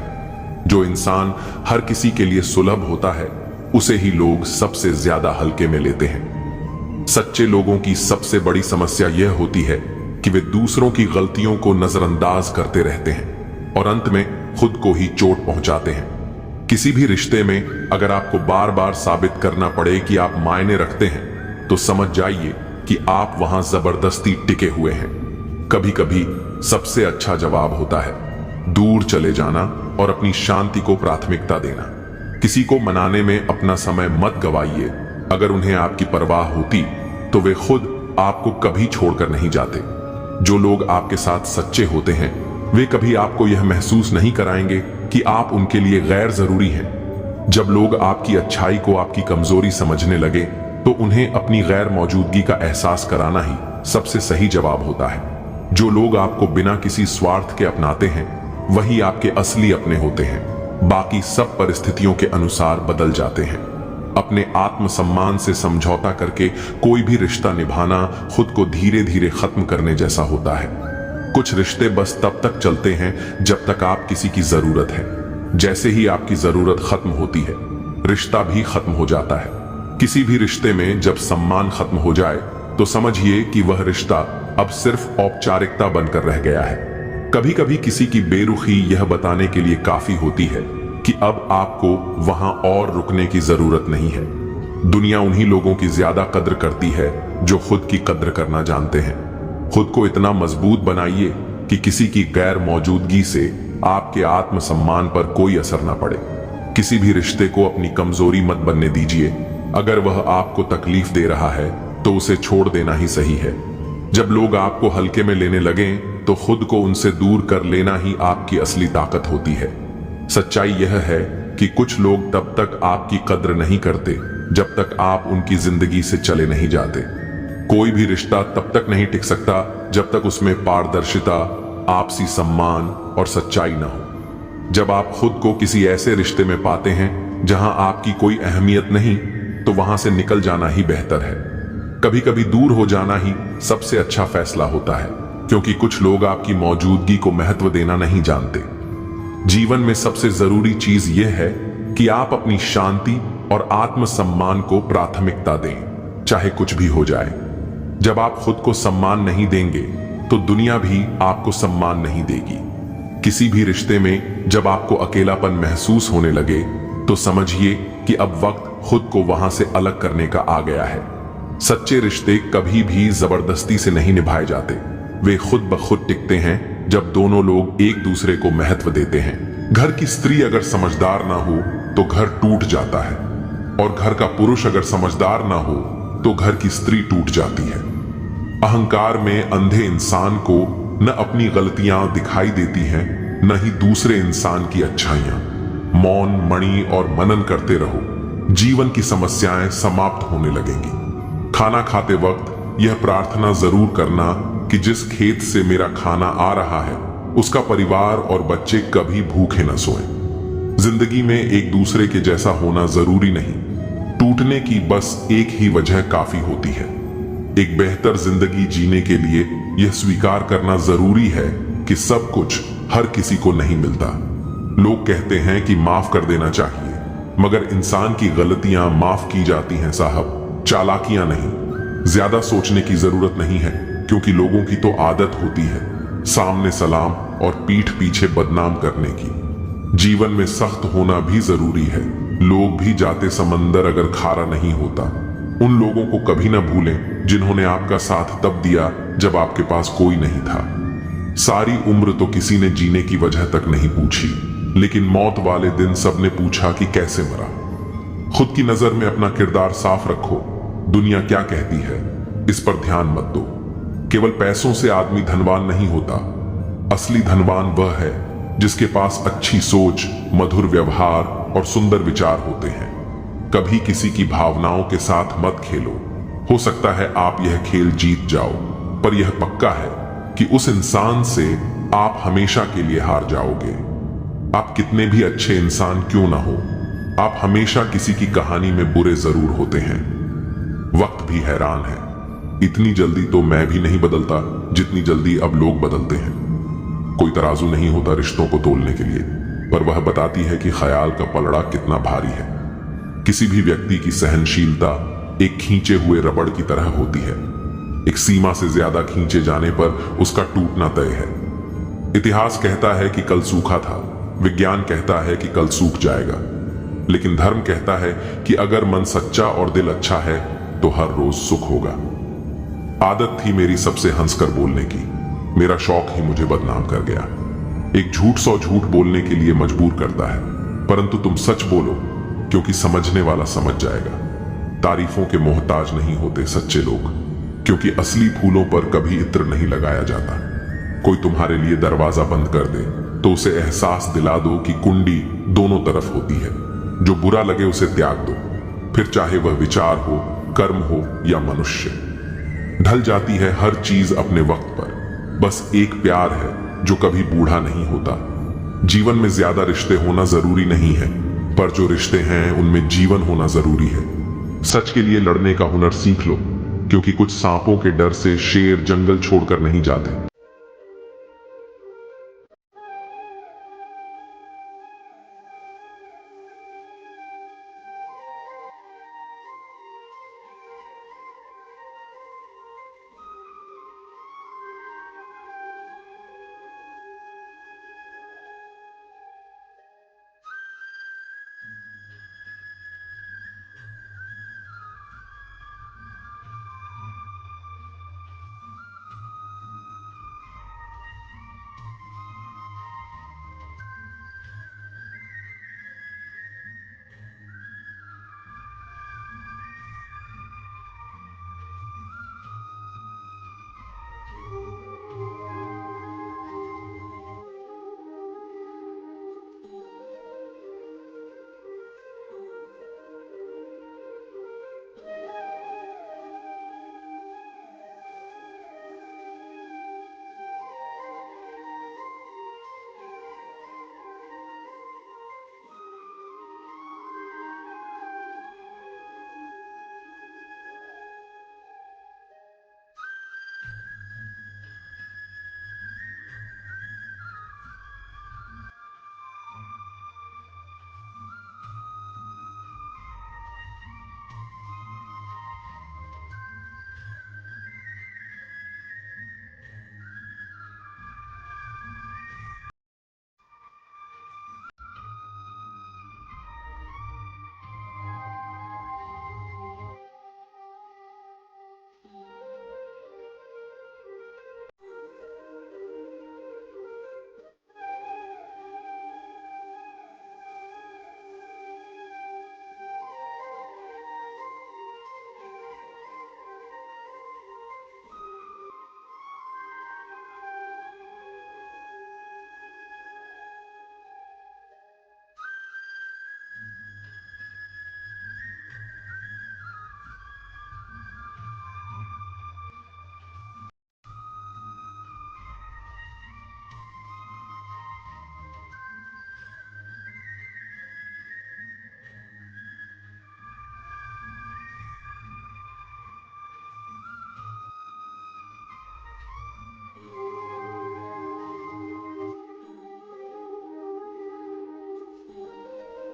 जो इंसान हर किसी के लिए सुलभ होता है उसे ही लोग सबसे ज्यादा हल्के में लेते हैं। सच्चे लोगों की सबसे बड़ी समस्या यह होती है कि वे दूसरों की गलतियों को नजरअंदाज करते रहते हैं और अंत में खुद को ही चोट पहुंचाते हैं। किसी भी रिश्ते में अगर आपको बार बार साबित करना पड़े कि आप मायने रखते हैं तो समझ जाइए कि आप वहां जबरदस्ती टिके हुए हैं। कभी कभी सबसे अच्छा जवाब होता है दूर चले जाना और अपनी शांति को प्राथमिकता देना। किसी को मनाने में अपना समय मत गवाइए। अगर उन्हें आपकी परवाह होती तो वे खुद आपको कभी छोड़कर नहीं जाते। जो लोग आपके साथ सच्चे होते हैं वे कभी आपको यह महसूस नहीं कराएंगे कि आप उनके लिए गैर जरूरी हैं। जब लोग आपकी अच्छाई को आपकी कमजोरी समझने लगे तो उन्हें अपनी गैर मौजूदगी का एहसास कराना ही सबसे सही जवाब होता है। जो लोग आपको बिना किसी स्वार्थ के अपनाते हैं वही आपके असली अपने होते हैं। बाकी सब परिस्थितियों के अनुसार बदल जाते हैं। अपने आत्मसम्मान से समझौता करके कोई भी रिश्ता निभाना खुद को धीरे धीरे खत्म करने जैसा होता है। कुछ रिश्ते बस तब तक चलते हैं जब तक आप किसी की जरूरत है। जैसे ही आपकी जरूरत खत्म होती है रिश्ता भी खत्म हो जाता है। किसी भी रिश्ते में जब सम्मान खत्म हो जाए तो समझिए कि वह रिश्ता अब सिर्फ औपचारिकता बनकर रह गया है। कभी कभी किसी की बेरुखी यह बताने के लिए काफी होती है कि अब आपको वहां और रुकने की जरूरत नहीं है। दुनिया उन्हीं लोगों की ज्यादा कद्र करती है जो खुद की कद्र करना जानते हैं। खुद को इतना मजबूत बनाइए कि किसी की गैर मौजूदगी से आपके आत्मसम्मान पर कोई असर ना पड़े। किसी भी रिश्ते को अपनी कमजोरी मत बनने दीजिए। अगर वह आपको तकलीफ दे रहा है तो उसे छोड़ देना ही सही है। जब लोग आपको हल्के में लेने लगें तो खुद को उनसे दूर कर लेना ही आपकी असली ताकत होती है। सच्चाई यह है कि कुछ लोग तब तक आपकी कद्र नहीं करते जब तक आप उनकी जिंदगी से चले नहीं जाते। कोई भी रिश्ता तब तक नहीं टिक सकता जब तक उसमें पारदर्शिता, आपसी सम्मान और सच्चाई न हो। जब आप खुद को किसी ऐसे रिश्ते में पाते हैं जहां आपकी कोई अहमियत नहीं तो वहां से निकल जाना ही बेहतर है। कभी कभी दूर हो जाना ही सबसे अच्छा फैसला होता है, क्योंकि कुछ लोग आपकी मौजूदगी को महत्व देना नहीं जानते। जीवन में सबसे जरूरी चीज यह है कि आप अपनी शांति और आत्मसम्मान को प्राथमिकता दें, चाहे कुछ भी हो जाए। जब आप खुद को सम्मान नहीं देंगे तो दुनिया भी आपको सम्मान नहीं देगी। किसी भी रिश्ते में जब आपको अकेलापन महसूस होने लगे तो समझिए कि अब वक्त खुद को वहां से अलग करने का आ गया है। सच्चे रिश्ते कभी भी जबरदस्ती से नहीं निभाए जाते। वे खुद ब खुद टिकते हैं जब दोनों लोग एक दूसरे को महत्व देते हैं। घर की स्त्री अगर समझदार ना हो तो घर टूट जाता है, और घर का पुरुष अगर समझदार ना हो तो घर की स्त्री टूट जाती है। अहंकार में अंधे इंसान को न अपनी गलतियां दिखाई देती हैं न ही दूसरे इंसान की अच्छाइयां। मौन, मणि और मनन करते रहो, जीवन की समस्याएं समाप्त होने लगेंगी। खाना खाते वक्त यह प्रार्थना जरूर करना कि जिस खेत से मेरा खाना आ रहा है उसका परिवार और बच्चे कभी भूखे न सोएं। जिंदगी में एक दूसरे के जैसा होना जरूरी नहीं, टूटने की बस एक ही वजह काफी होती है। एक बेहतर जिंदगी जीने के लिए यह स्वीकार करना जरूरी है कि सब कुछ हर किसी को नहीं मिलता। लोग कहते हैं कि माफ कर देना चाहिए, मगर इंसान की गलतियां माफ की जाती हैं साहब, चालाकियां नहीं। ज्यादा सोचने की जरूरत नहीं है, क्योंकि लोगों की तो आदत होती है सामने सलाम और पीठ पीछे बदनाम करने की। जीवन में सख्त होना भी जरूरी है। लोग भी जाते समंदर अगर खारा नहीं होता। उन लोगों को कभी ना भूलें जिन्होंने आपका साथ तब दिया जब आपके पास कोई नहीं था। सारी उम्र तो किसी ने जीने की वजह तक नहीं पूछी, लेकिन मौत वाले दिन सबने पूछा कि कैसे मरा। खुद की नजर में अपना किरदार साफ रखो। दुनिया क्या कहती है इस पर ध्यान मत दो। केवल पैसों से आदमी धनवान नहीं होता। असली धनवान वह है जिसके पास अच्छी सोच, मधुर व्यवहार और सुंदर विचार होते हैं। कभी किसी की भावनाओं के साथ मत खेलो। हो सकता है आप यह खेल जीत जाओ, पर यह पक्का है कि उस इंसान से आप हमेशा के लिए हार जाओगे। आप कितने भी अच्छे इंसान क्यों ना हो, आप हमेशा किसी की कहानी में बुरे जरूर होते हैं। वक्त भी हैरान है, इतनी जल्दी तो मैं भी नहीं बदलता जितनी जल्दी अब लोग बदलते हैं। कोई तराजू नहीं होता रिश्तों को तोलने के लिए। पर वह बताती है कि ख्याल का पलड़ा कितना भारी है। किसी भी व्यक्ति की सहनशीलता एक खींचे हुए रबड़ की तरह होती है। एक सीमा से ज्यादा खींचे जाने पर उसका टूटना तय है। इतिहास कहता है कि कल सूखा था, विज्ञान कहता है कि कल सूख जाएगा, लेकिन धर्म कहता है कि अगर मन सच्चा और दिल अच्छा है तो हर रोज सुख होगा। आदत थी मेरी सबसे हंसकर बोलने की, मेरा शौक ही मुझे बदनाम कर गया। एक झूठ 100 झूठ बोलने के लिए मजबूर करता है, परंतु तुम सच बोलो क्योंकि समझने वाला समझ जाएगा। तारीफों के मोहताज नहीं होते सच्चे लोग, क्योंकि असली फूलों पर कभी इत्र नहीं लगाया जाता। कोई तुम्हारे लिए दरवाजा बंद कर दे तो उसे एहसास दिला दो कि कुंडी दोनों तरफ होती है। जो बुरा लगे उसे त्याग दो, फिर चाहे वह विचार हो, कर्म हो या मनुष्य। ढल जाती है हर चीज अपने वक्त पर, बस एक प्यार है जो कभी बूढ़ा नहीं होता। जीवन में ज्यादा रिश्ते होना जरूरी नहीं है, पर जो रिश्ते हैं उनमें जीवन होना जरूरी है। सच के लिए लड़ने का हुनर सीख लो, क्योंकि कुछ सांपों के डर से शेर जंगल छोड़कर नहीं जाते।